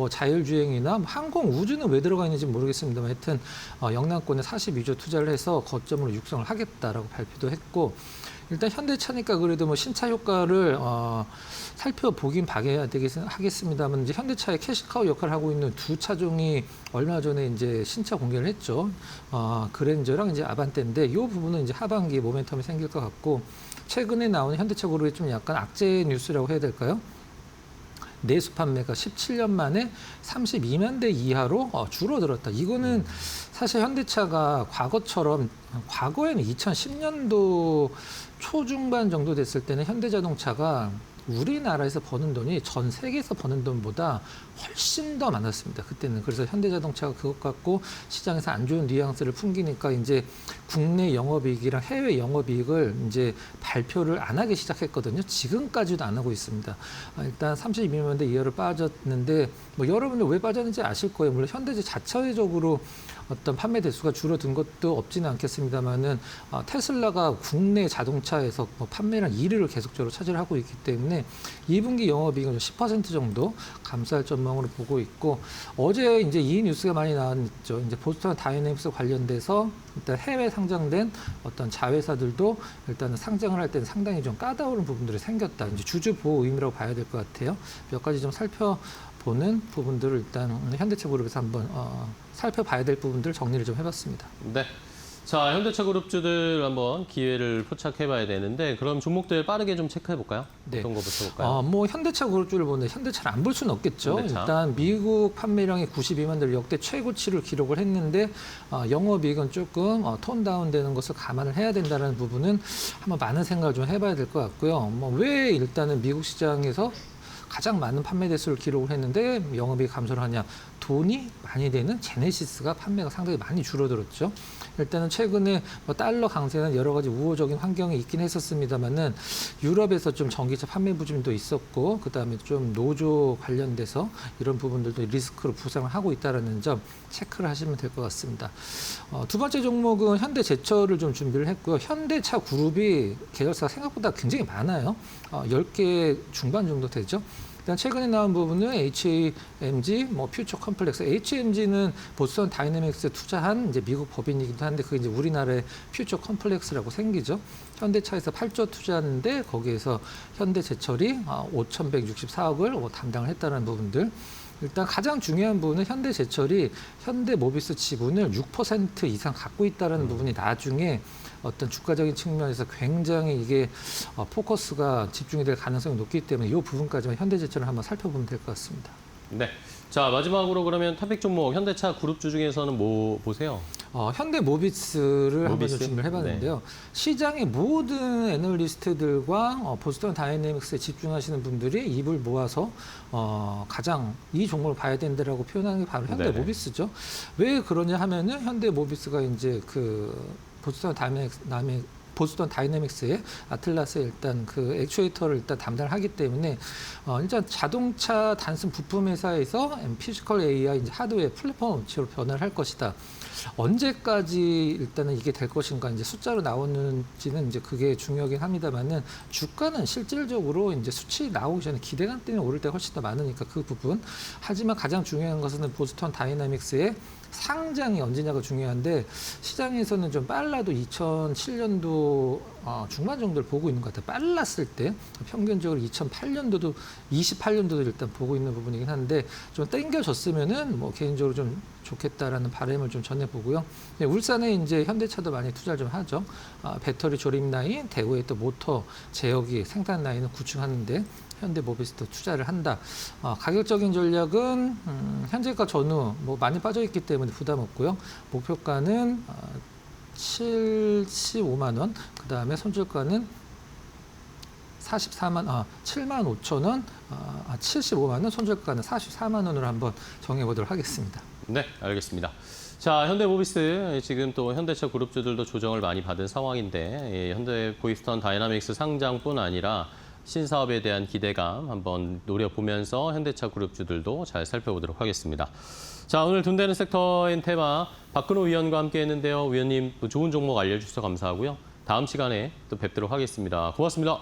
D: 자율주행이나 항공 우주는 왜 들어가 있는지 모르겠습니다만, 하여튼 영락권에 42조 투자를 해서 거점으로 육성을 하겠다라고 발표도 했고, 일단 현대차니까 그래도 신차 효과를 살펴보긴 봐야 하겠습니다만, 이제 현대차의 캐시카우 역할을 하고 있는 두 차종이 얼마 전에 이제 신차 공개를 했죠. 그랜저랑 이제 아반떼인데, 이 부분은 이제 하반기에 모멘텀이 생길 것 같고, 최근에 나오는 현대차 그룹의 좀 약간 악재 뉴스라고 해야 될까요? 내수 판매가 17년 만에 32만 대 이하로 줄어들었다. 이거는 사실 현대차가 과거에는 2010년도 초중반 정도 됐을 때는 현대자동차가 우리나라에서 버는 돈이 전 세계에서 버는 돈보다 훨씬 더 많았습니다. 그때는. 그래서 현대자동차가 그것 갖고 시장에서 안 좋은 뉘앙스를 풍기니까 이제 국내 영업이익이랑 해외 영업이익을 이제 발표를 안 하기 시작했거든요. 지금까지도 안 하고 있습니다. 일단 32만 대 이하로 빠졌는데 뭐 여러분들 왜 빠졌는지 아실 거예요. 물론 현대차 자체적으로 어떤 판매 대수가 줄어든 것도 없지는 않겠습니다만은 테슬라가 국내 자동차에서 판매량 1위를 계속적으로 차지하고 있기 때문에 2분기 영업이익은 10% 정도 감소할 전망으로 보고 있고 어제 이제 이 뉴스가 많이 나왔죠. 이제 보스턴 다이내믹스 관련돼서 일단 해외 상장된 어떤 자회사들도 일단은 상장을 할 때는 상당히 좀 까다로운 부분들이 생겼다. 이제 주주 보호 의미라고 봐야 될 것 같아요. 몇 가지 좀 살펴보는 부분들을 일단 현대차 그룹에서 한번 살펴봐야 될 부분들 정리를 좀 해봤습니다.
B: 네. 자, 현대차 그룹주들 한번 기회를 포착해봐야 되는데 그럼 종목들 빠르게 좀 체크해볼까요?
D: 네.
B: 어떤 거부터 볼까요?
D: 뭐 현대차 그룹주를 보는데 현대차를 안 볼 수는 없겠죠.
B: 현대차.
D: 일단 미국 판매량이 92만 대를 역대 최고치를 기록을 했는데 영업이익은 조금 톤 다운되는 것을 감안을 해야 된다는 부분은 한번 많은 생각을 좀 해봐야 될 것 같고요. 뭐 왜 일단은 미국 시장에서 가장 많은 판매 대수를 기록을 했는데 영업이익 감소를 하냐. 돈이 많이 되는 제네시스가 판매가 상당히 많이 줄어들었죠. 일단은 최근에 달러 강세는 여러 가지 우호적인 환경이 있긴 했었습니다만은 유럽에서 좀 전기차 판매 부진도 있었고 그다음에 좀 노조 관련돼서 이런 부분들도 리스크로 부상을 하고 있다는 점 체크를 하시면 될 것 같습니다. 두 번째 종목은 현대제철을 좀 준비를 했고요. 현대차 그룹이 계열사가 생각보다 굉장히 많아요. 10개 중반 정도 되죠. 일단 최근에 나온 부분은 HMG, 퓨처 컴플렉스. HMG는 보스턴 다이내믹스에 투자한 이제 미국 법인이기도 한데 그게 이제 우리나라의 퓨처 컴플렉스라고 생기죠. 현대차에서 8조 투자하는데 거기에서 현대제철이 5,164억을 담당을 했다는 부분들. 일단 가장 중요한 부분은 현대제철이 현대모비스 지분을 6% 이상 갖고 있다는 부분이 나중에 어떤 주가적인 측면에서 굉장히 이게 포커스가 집중이 될 가능성이 높기 때문에 이 부분까지만 현대제철을 한번 살펴보면 될 것 같습니다.
B: 네. 자, 마지막으로 그러면 토픽 종목 현대차 그룹주 중에서는 뭐 보세요?
D: 현대모비스를 한번
B: 모비스?
D: 좀 준비를 해봤는데요. 시장의 모든 애널리스트들과 보스턴 다이내믹스에 집중하시는 분들이 입을 모아서 가장 이 종목을 봐야 된다라고 표현하는 게 바로 현대모비스죠. 왜 그러냐 하면은 현대모비스가 이제 보스턴 다이내믹스의 아틀라스의 일단 그 액추에이터를 일단 담당을 하기 때문에 일단 자동차 단순 부품 회사에서 피지컬 AI 이제 하드웨어 플랫폼 업체로 변화를 할 것이다. 언제까지 일단은 이게 될 것인가 이제 숫자로 나오는지는 이제 그게 중요하긴 합니다만은 주가는 실질적으로 이제 수치 나오기 전에 기대감 때문에 오를 때가 훨씬 더 많으니까 그 부분. 하지만 가장 중요한 것은 보스턴 다이내믹스의 상장이 언제냐가 중요한데 시장에서는 좀 빨라도 2007년도 중반 정도를 보고 있는 것 같아요. 빨랐을 때 평균적으로 2008년도도 28년도도 일단 보고 있는 부분이긴 한데 좀 땡겨졌으면은 뭐 개인적으로 좀 좋겠다라는 바람을 좀 전해보고요. 네, 울산에 이제 현대차도 많이 투자를 좀 하죠. 배터리 조립 라인, 대구에 또 모터 제어기 생산 라인을 구축하는데 현대모비스도 투자를 한다. 가격적인 전략은 현재가 전후 많이 빠져 있기 때문에 부담 없고요. 목표가는 75만 원, 그 다음에 손절가는 7만 5천 원, 75만 원, 손절가는 44만 원으로 한번 정해보도록 하겠습니다.
B: 네, 알겠습니다. 자, 현대모비스 지금 또 현대차 그룹주들도 조정을 많이 받은 상황인데 현대 보스턴 다이내믹스 상장뿐 아니라 신사업에 대한 기대감 한번 노려보면서 현대차 그룹주들도 잘 살펴보도록 하겠습니다. 자, 오늘 돈되는 섹터인 테마 박근호 위원과 함께 했는데요. 위원님 좋은 종목 알려주셔서 감사하고요. 다음 시간에 또 뵙도록 하겠습니다. 고맙습니다.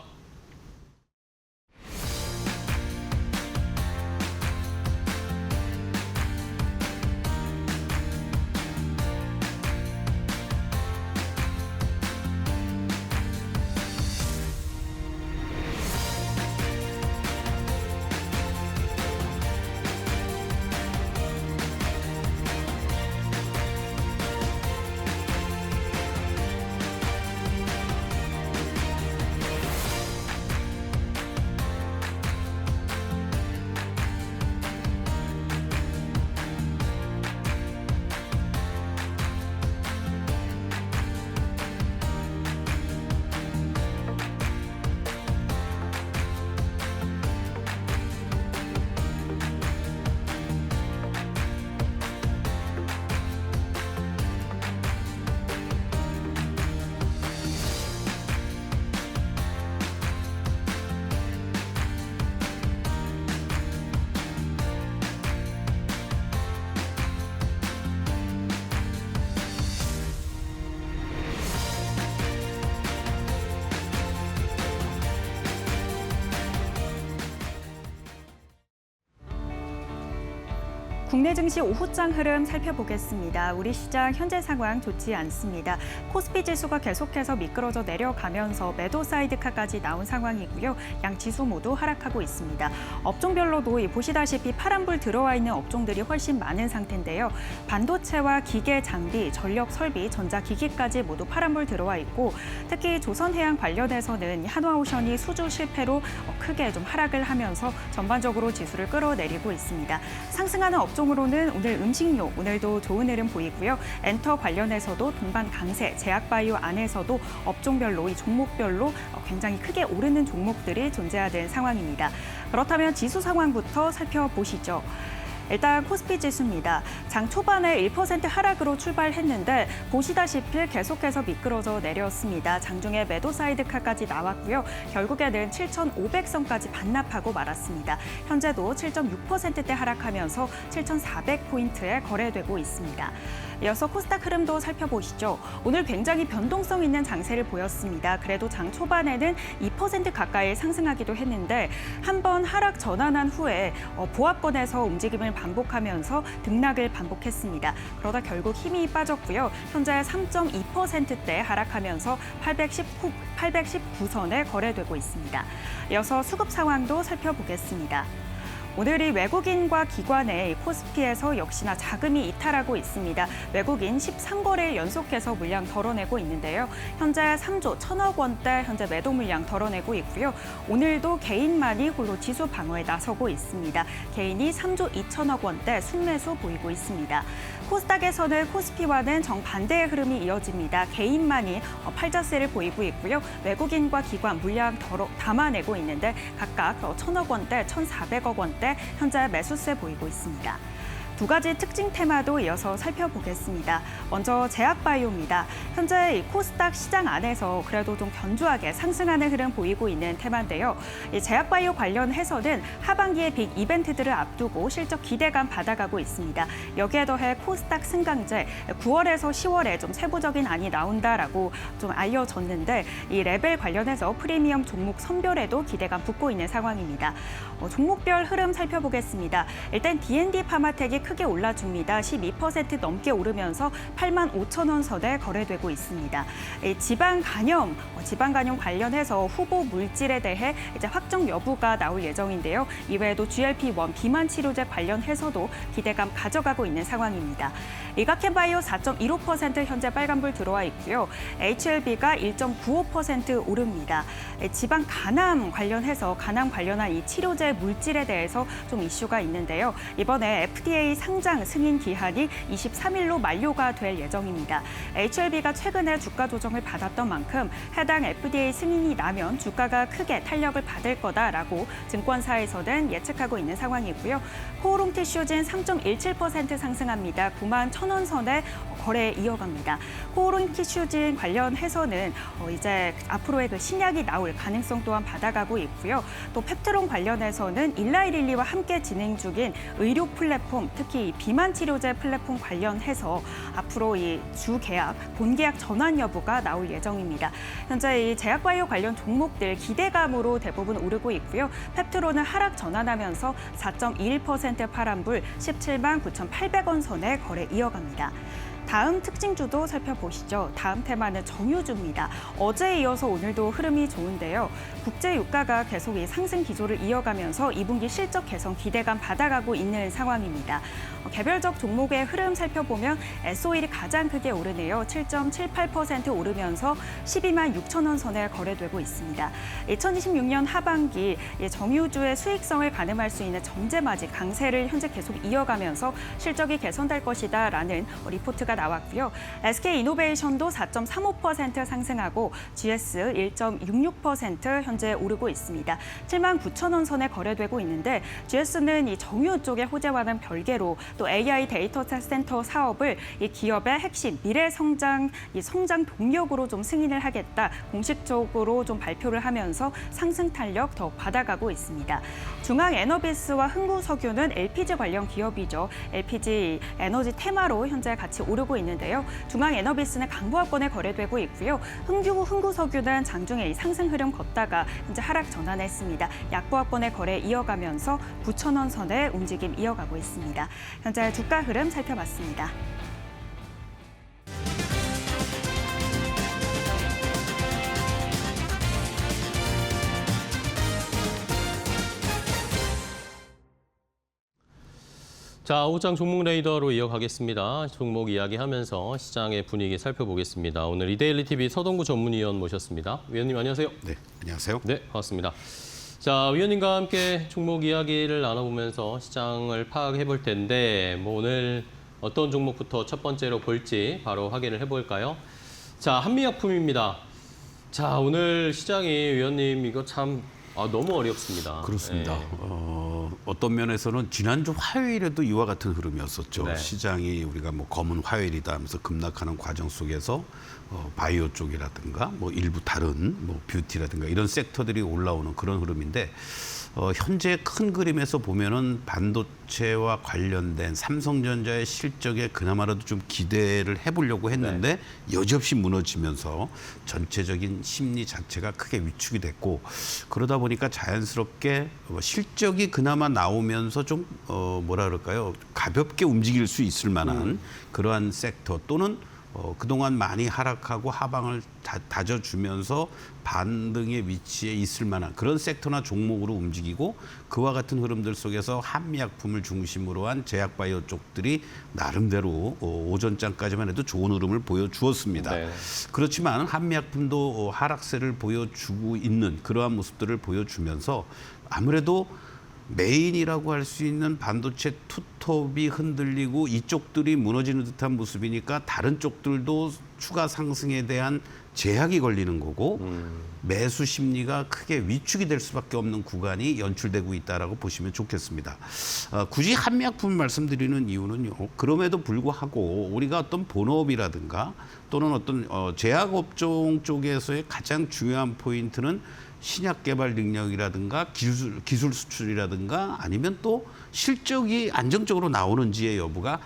E: 국내 증시 오후장 흐름 살펴보겠습니다. 우리 시장 현재 상황 좋지 않습니다. 코스피 지수가 계속해서 미끄러져 내려가면서 매도 사이드카까지 나온 상황이고요. 양 지수 모두 하락하고 있습니다. 업종별로도 보시다시피 파란불 들어와 있는 업종들이 훨씬 많은 상태인데요. 반도체와 기계, 장비, 전력, 설비, 전자기기까지 모두 파란불 들어와 있고 특히 조선해양 관련해서는 한화오션이 수주 실패로 크게 좀 하락을 하면서 전반적으로 지수를 끌어내리고 있습니다. 상승하는 업종으로는 오늘 음식료, 오늘도 좋은 흐름 보이고요. 엔터 관련해서도 동반 강세, 제약바이오 안에서도 업종별로, 이 종목별로 굉장히 크게 오르는 종목들이 존재하는 상황입니다. 그렇다면 지수 상황부터 살펴보시죠. 일단 코스피 지수입니다. 장 초반에 1% 하락으로 출발했는데 보시다시피 계속해서 미끄러져 내렸습니다. 장중에 매도 사이드카까지 나왔고요. 결국에는 7,500선까지 반납하고 말았습니다. 현재도 7.6%대 하락하면서 7,400포인트에 거래되고 있습니다. 이어서 코스닥 흐름도 살펴보시죠. 오늘 굉장히 변동성 있는 장세를 보였습니다. 그래도 장 초반에는 2% 가까이 상승하기도 했는데 한번 하락 전환한 후에 보합권에서 움직임을 반복하면서 등락을 반복했습니다. 그러다 결국 힘이 빠졌고요. 현재 3.2%대 하락하면서 819선에 거래되고 있습니다. 이어서 수급 상황도 살펴보겠습니다. 오늘 이 외국인과 기관의 코스피에서 역시나 자금이 이탈하고 있습니다. 외국인 13거래일 연속해서 물량 덜어내고 있는데요. 현재 3조 1,000억 원대 현재 매도 물량 덜어내고 있고요. 오늘도 개인만이 홀로 지수 방어에 나서고 있습니다. 개인이 3조 2,000억 원대 순매수 보이고 있습니다. 코스닥에서는 코스피와는 정반대의 흐름이 이어집니다. 개인만이 팔자세를 보이고 있고요. 외국인과 기관 물량 담아내고 있는데 각각 1,000억 원대, 1,400억 원대 현재 매수세 보이고 있습니다. 두 가지 특징 테마도 이어서 살펴보겠습니다. 먼저 제약바이오입니다. 현재 이 코스닥 시장 안에서 그래도 좀 견조하게 상승하는 흐름 보이고 있는 테마인데요. 이 제약바이오 관련해서는 하반기에 빅 이벤트들을 앞두고 실적 기대감 받아가고 있습니다. 여기에 더해 코스닥 승강제 9월에서 10월에 좀 세부적인 안이 나온다라고 좀 알려졌는데 이 레벨 관련해서 프리미엄 종목 선별에도 기대감 붙고 있는 상황입니다. 종목별 흐름 살펴보겠습니다. 일단 D&D 파마텍이 크게 올라줍니다. 12% 넘게 오르면서 85,000원 선에 거래되고 있습니다. 지방 간염 관련해서 후보 물질에 대해 이제 확정 여부가 나올 예정인데요. 이외에도 GLP-1 비만 치료제 관련해서도 기대감 가져가고 있는 상황입니다. 이가켄바이오 4.15% 현재 빨간불 들어와 있고요. HLB가 1.95% 오릅니다. 지방 간암 관련한 이 치료제 물질에 대해서 좀 이슈가 있는데요. 이번에 FDA 상장 승인 기한이 23일로 만료가 될 예정입니다. HLB가 최근에 주가 조정을 받았던 만큼 해당 FDA 승인이 나면 주가가 크게 탄력을 받을 거다라고 증권사에서는 예측하고 있는 상황이고요. 코오롱 티슈진 3.17% 상승합니다. 91,000원 선에 거래 이어갑니다. 코오롱 티슈진 관련해서는 이제 앞으로의 그 신약이 나올 가능성 또한 받아가고 있고요. 또 펩트론 관련해서는 일라이릴리와 함께 진행 중인 의료 플랫폼, 특히 비만 치료제 플랫폼 관련해서 앞으로 이 주 계약, 본 계약 전환 여부가 나올 예정입니다. 현재 이 제약바이오 관련 종목들 기대감으로 대부분 오르고 있고요. 펩트론은 하락 전환하면서 4.21% 파란불 17만 9,800원 선에 거래 이어갑니다. 다음 특징주도 살펴보시죠. 다음 테마는 정유주입니다. 어제에 이어서 오늘도 흐름이 좋은데요. 국제 유가가 계속 이 상승 기조를 이어가면서 2분기 실적 개선 기대감 받아가고 있는 상황입니다. 개별적 종목의 흐름 살펴보면 S-오일이 가장 크게 오르네요. 7.78% 오르면서 12만 6천원 선에 거래되고 있습니다. 2026년 하반기 정유주의 수익성을 가늠할 수 있는 정제마진 강세를 현재 계속 이어가면서 실적이 개선될 것이다라는 리포트가 나왔고요. SK이노베이션도 4.35% 상승하고 GS 1.66% 현재 오르고 있습니다. 7만 9천원 선에 거래되고 있는데 GS는 이 정유 쪽의 호재와는 별개로 또 AI 데이터 센터 사업을 이 기업의 핵심 미래 성장 동력으로 좀 승인을 하겠다 공식적으로 좀 발표를 하면서 상승 탄력 더욱 받아가고 있습니다. 중앙에너비스와 흥구석유는 LPG 관련 기업이죠. LPG 에너지 테마로 현재 같이 오르고 나오고 있는데요. 중앙에너비스는 강보합권에 거래되고 있고요. 흥구석유는 장중에 이 상승 흐름 걷다가 이제 하락 전환했습니다. 약보합권의 거래 이어가면서 9,000원 선의 움직임 이어가고 있습니다. 현재 주가 흐름 살펴봤습니다.
B: 자, 오후장 종목 레이더로 이어가겠습니다. 종목 이야기하면서 시장의 분위기 살펴보겠습니다. 오늘 이데일리 TV 서동구 전문위원 모셨습니다. 위원님 안녕하세요.
F: 네, 안녕하세요.
B: 네, 반갑습니다. 자, 위원님과 함께 종목 이야기를 나눠보면서 시장을 파악해 볼 텐데 오늘 어떤 종목부터 첫 번째로 볼지 바로 확인을 해볼까요? 자, 한미약품입니다. 자, 오늘 시장이 위원님 이거 참 너무 어렵습니다.
F: 그렇습니다.
B: 네.
F: 어떤 면에서는 지난주 화요일에도 이와 같은 흐름이었었죠.
B: 네.
F: 시장이 우리가 뭐 검은 화요일이다 하면서 급락하는 과정 속에서 바이오 쪽이라든가 뭐 일부 다른 뭐 뷰티라든가 이런 섹터들이 올라오는 그런 흐름인데 현재 큰 그림에서 보면은 반도체와 관련된 삼성전자의 실적에 그나마라도 좀 기대를 해보려고 했는데 여지없이 무너지면서 전체적인 심리 자체가 크게 위축이 됐고 그러다 보니까 자연스럽게 실적이 그나마 나오면서 좀 뭐라 그럴까요? 가볍게 움직일 수 있을 만한 그러한 섹터 또는 그동안 많이 하락하고 하방을 다져주면서 반등의 위치에 있을 만한 그런 섹터나 종목으로 움직이고 그와 같은 흐름들 속에서 한미약품을 중심으로 한 제약바이오 쪽들이 나름대로 오전장까지만 해도 좋은 흐름을 보여주었습니다.
B: 네.
F: 그렇지만 한미약품도 하락세를 보여주고 있는 그러한 모습들을 보여주면서 아무래도 메인이라고 할 수 있는 반도체 투톱이 흔들리고 이쪽들이 무너지는 듯한 모습이니까 다른 쪽들도 추가 상승에 대한 제약이 걸리는 거고 매수 심리가 크게 위축이 될 수밖에 없는 구간이 연출되고 있다라고 보시면 좋겠습니다. 굳이 한미약품을 말씀드리는 이유는요. 그럼에도 불구하고 우리가 어떤 본업이라든가 또는 어떤 제약업종 쪽에서의 가장 중요한 포인트는 신약 개발 능력이라든가 기술 수출이라든가 아니면 또 실적이 안정적으로 나오는지의 여부가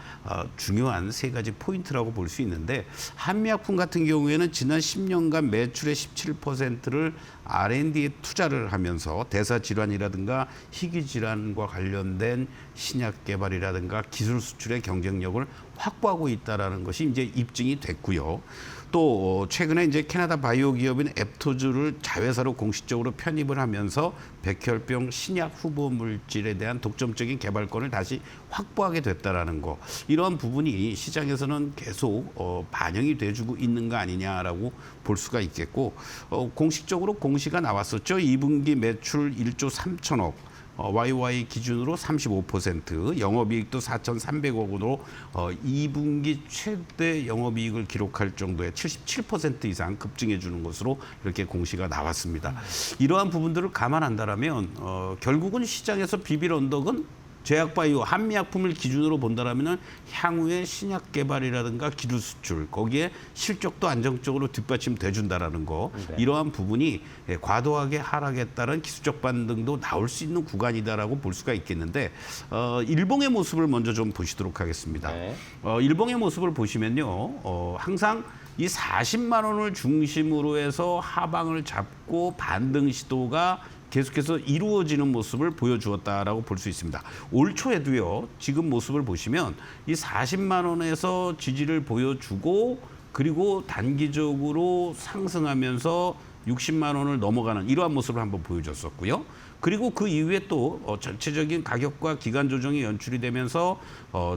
F: 중요한 세 가지 포인트라고 볼 수 있는데 한미약품 같은 경우에는 지난 10년간 매출의 17%를 R&D에 투자를 하면서 대사질환이라든가 희귀질환과 관련된 신약 개발이라든가 기술 수출의 경쟁력을 확보하고 있다는 것이 이제 입증이 됐고요. 또 최근에 이제 캐나다 바이오 기업인 앱토즈를 자회사로 공식적으로 편입을 하면서 백혈병 신약 후보 물질에 대한 독점적인 개발권을 다시 확보하게 됐다라는 거. 이러한 부분이 시장에서는 계속 반영이 돼주고 있는 거 아니냐라고 볼 수가 있겠고 공식적으로 공시가 나왔었죠. 2분기 매출 1조 3천억. YY 기준으로 35%, 영업이익도 4,300억 원으로 2분기 최대 영업이익을 기록할 정도의 77% 이상 급증해 주는 것으로 이렇게 공시가 나왔습니다. 이러한 부분들을 감안한다라면 결국은 시장에서 비빌 언덕은 제약바이오 한미약품을 기준으로 본다라면은 향후에 신약 개발이라든가 기술 수출 거기에 실적도 안정적으로 뒷받침돼 준다라는 거 이러한 부분이 과도하게 하락에 따른 기술적 반등도 나올 수 있는 구간이다라고 볼 수가 있겠는데 일봉의 모습을 먼저 좀 보시도록 하겠습니다.
B: 네.
F: 일봉의 모습을 보시면요 항상 이 40만 원을 중심으로 해서 하방을 잡고 반등 시도가 계속해서 이루어지는 모습을 보여주었다라고 볼 수 있습니다. 올 초에도요. 지금 모습을 보시면 이 40만 원에서 지지를 보여주고 그리고 단기적으로 상승하면서 60만 원을 넘어가는 이러한 모습을 한번 보여줬었고요. 그리고 그 이후에 또 전체적인 가격과 기간 조정이 연출이 되면서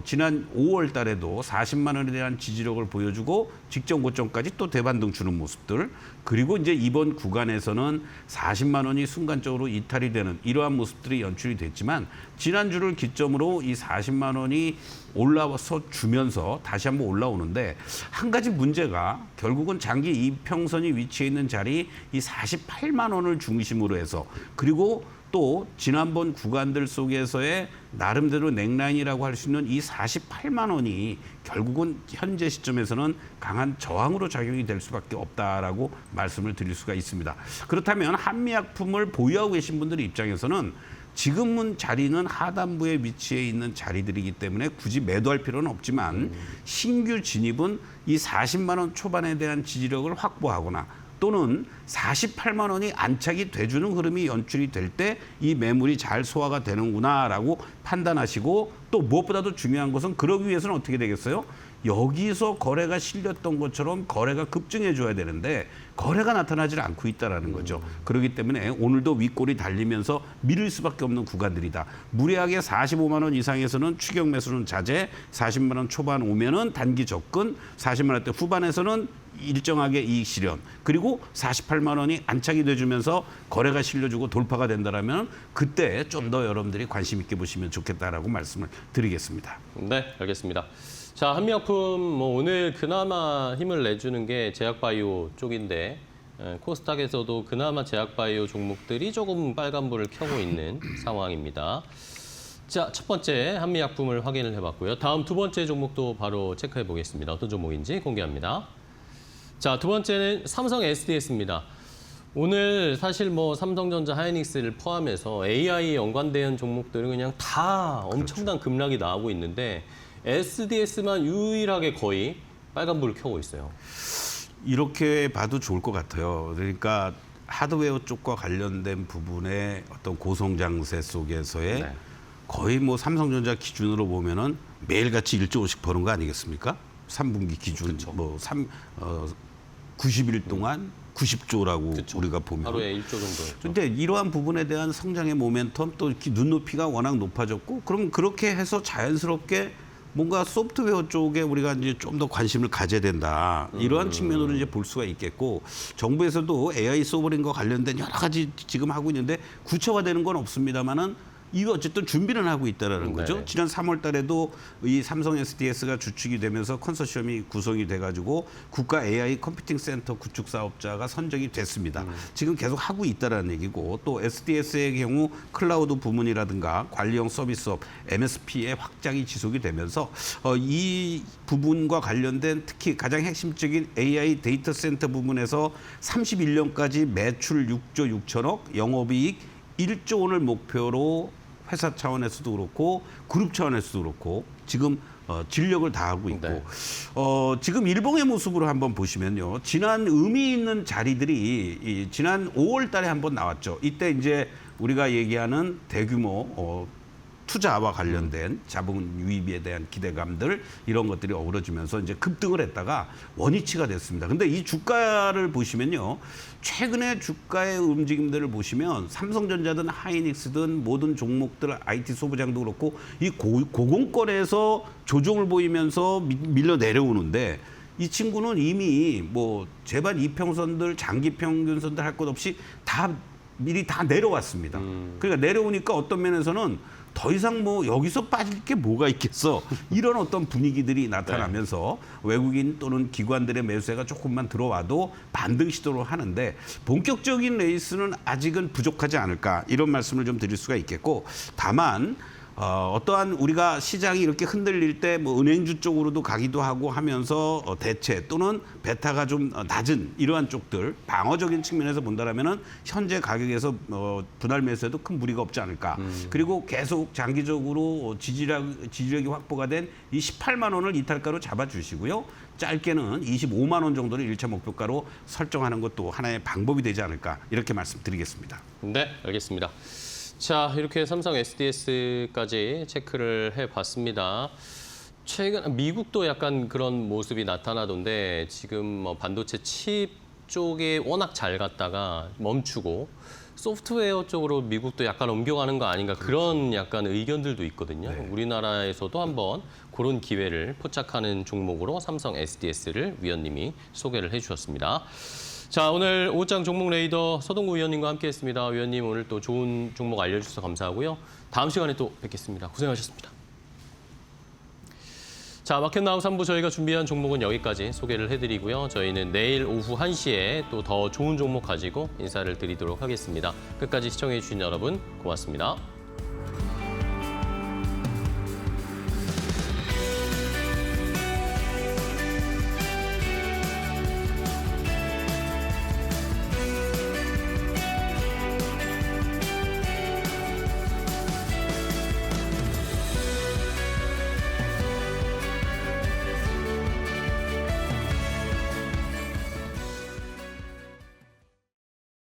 F: 지난 5월 달에도 40만 원에 대한 지지력을 보여주고 직전 고점까지 또 대반등 주는 모습들 그리고 이제 이번 구간에서는 40만 원이 순간적으로 이탈이 되는 이러한 모습들이 연출이 됐지만 지난주를 기점으로 이 40만 원이 올라와서 주면서 다시 한번 올라오는데 한 가지 문제가 결국은 장기 이평선이 위치해 있는 자리 이 48만 원을 중심으로 해서 그리고 또 지난번 구간들 속에서의 나름대로 넥라인이라고 할 수 있는 이 48만 원이 결국은 현재 시점에서는 강한 저항으로 작용이 될 수밖에 없다라고 말씀을 드릴 수가 있습니다. 그렇다면 한미약품을 보유하고 계신 분들의 입장에서는 지금은 자리는 하단부에 위치해 있는 자리들이기 때문에 굳이 매도할 필요는 없지만 신규 진입은 이 40만 원 초반에 대한 지지력을 확보하거나 또는 48만 원이 안착이 돼주는 흐름이 연출이 될 때 이 매물이 잘 소화가 되는구나라고 판단하시고 또 무엇보다도 중요한 것은 그러기 위해서는 어떻게 되겠어요? 여기서 거래가 실렸던 것처럼 거래가 급증해 줘야 되는데 거래가 나타나지 않고 있다는 거죠. 그렇기 때문에 오늘도 윗골이 달리면서 밀릴 수밖에 없는 구간들이다. 무리하게 45만 원 이상에서는 추격 매수는 자제, 40만 원 초반 오면은 단기 접근, 40만 원대 후반에서는 일정하게 이익 실현, 그리고 48만 원이 안착이 돼주면서 거래가 실려주고 돌파가 된다라면 그때 좀 더 여러분들이 관심 있게 보시면 좋겠다라고 말씀을 드리겠습니다.
B: 네, 알겠습니다. 자, 한미약품 뭐 오늘 그나마 힘을 내주는 게 제약바이오 쪽인데 코스닥에서도 그나마 제약바이오 종목들이 조금 빨간불을 켜고 있는 상황입니다. 자, 첫 번째 한미약품을 확인을 해봤고요. 다음 두 번째 종목도 바로 체크해 보겠습니다. 어떤 종목인지 공개합니다. 자, 두 번째는 삼성 SDS입니다. 오늘 사실 뭐 삼성전자, 하이닉스를 포함해서 AI 연관된 종목들은 그냥 다 엄청난 급락이 나오고 있는데 SDS만 유일하게 거의 빨간불을 켜고 있어요.
F: 이렇게 봐도 좋을 것 같아요. 그러니까 하드웨어 쪽과 관련된 부분의 어떤 고성장세 속에서의
B: 네.
F: 거의 뭐 삼성전자 기준으로 보면은 매일같이 1조 원씩 버는 거 아니겠습니까? 3분기 기준
B: 그쵸.
F: 뭐 90일 동안 90조라고
B: 그쵸.
F: 우리가 보면
B: 하루에 1조 정도였죠.
F: 근데 이러한 부분에 대한 성장의 모멘텀 또 이렇게 눈높이가 워낙 높아졌고 그럼 그렇게 해서 자연스럽게 뭔가 소프트웨어 쪽에 우리가 이제 좀 더 관심을 가져야 된다. 이러한 측면으로 이제 볼 수가 있겠고 정부에서도 AI 소버링과 관련된 여러 가지 지금 하고 있는데 구체화되는 건 없습니다만은 이거 어쨌든 준비는 하고 있다라는 거죠.
B: 네.
F: 지난 3월 달에도 이 삼성 SDS가 주축이 되면서 컨소시엄이 구성이 돼가지고 국가 AI 컴퓨팅 센터 구축 사업자가 선정이 됐습니다. 지금 계속 하고 있다라는 얘기고 또 SDS의 경우 클라우드 부문이라든가 관리형 서비스업 MSP의 확장이 지속이 되면서 이 부분과 관련된 특히 가장 핵심적인 AI 데이터 센터 부분에서 31년까지 매출 6조 6천억, 영업이익 1조 원을 목표로 회사 차원에서도 그렇고 그룹 차원에서도 그렇고 지금 진력을 다하고 있고
B: 네.
F: 지금 일봉의 모습으로 한번 보시면요. 지난 의미 있는 자리들이 지난 5월 달에 한번 나왔죠. 이때 이제 우리가 얘기하는 대규모 투자와 관련된 자본 유입에 대한 기대감들 이런 것들이 어우러지면서 이제 급등을 했다가 원위치가 됐습니다. 근데 이 주가를 보시면요. 최근에 주가의 움직임들을 보시면 삼성전자든 하이닉스든 모든 종목들 IT 소부장도 그렇고 이 고공권에서 조정을 보이면서 밀려 내려오는데 이 친구는 이미 뭐 제반 이평선들 장기평균선들 할 것 없이 다 미리 다 내려왔습니다. 그러니까 내려오니까 어떤 면에서는 더 이상 뭐 여기서 빠질 게 뭐가 있겠어. 이런 어떤 분위기들이 나타나면서 외국인 또는 기관들의 매수세가 조금만 들어와도 반등 시도를 하는데 본격적인 레이스는 아직은 부족하지 않을까 이런 말씀을 좀 드릴 수가 있겠고 다만 어떠한 우리가 시장이 이렇게 흔들릴 때 뭐 은행주 쪽으로도 가기도 하고 하면서 대체 또는 베타가 좀 낮은 이러한 쪽들 방어적인 측면에서 본다라면은 현재 가격에서 분할 매수에도 큰 무리가 없지 않을까. 그리고 계속 장기적으로 지지력이 확보가 된 이 18만 원을 이탈가로 잡아주시고요. 짧게는 25만 원 정도를 1차 목표가로 설정하는 것도 하나의 방법이 되지 않을까 이렇게 말씀드리겠습니다.
B: 네, 알겠습니다. 자, 이렇게 삼성 SDS까지 체크를 해봤습니다. 최근 미국도 약간 그런 모습이 나타나던데 지금 뭐 반도체 칩 쪽에 워낙 잘 갔다가 멈추고 소프트웨어 쪽으로 미국도 약간 옮겨가는 거 아닌가 그런 약간 의견들도 있거든요.
F: 네.
B: 우리나라에서도 한번 그런 기회를 포착하는 종목으로 삼성 SDS를 위원님이 소개를 해주셨습니다. 자, 오늘 오후장 종목 레이더 서동구 위원님과 함께했습니다. 위원님 오늘 또 좋은 종목 알려주셔서 감사하고요. 다음 시간에 또 뵙겠습니다. 고생하셨습니다. 자, 마켓나우 3부 저희가 준비한 종목은 여기까지 소개를 해드리고요. 저희는 내일 오후 1시에 또 더 좋은 종목 가지고 인사를 드리도록 하겠습니다. 끝까지 시청해주신 여러분 고맙습니다.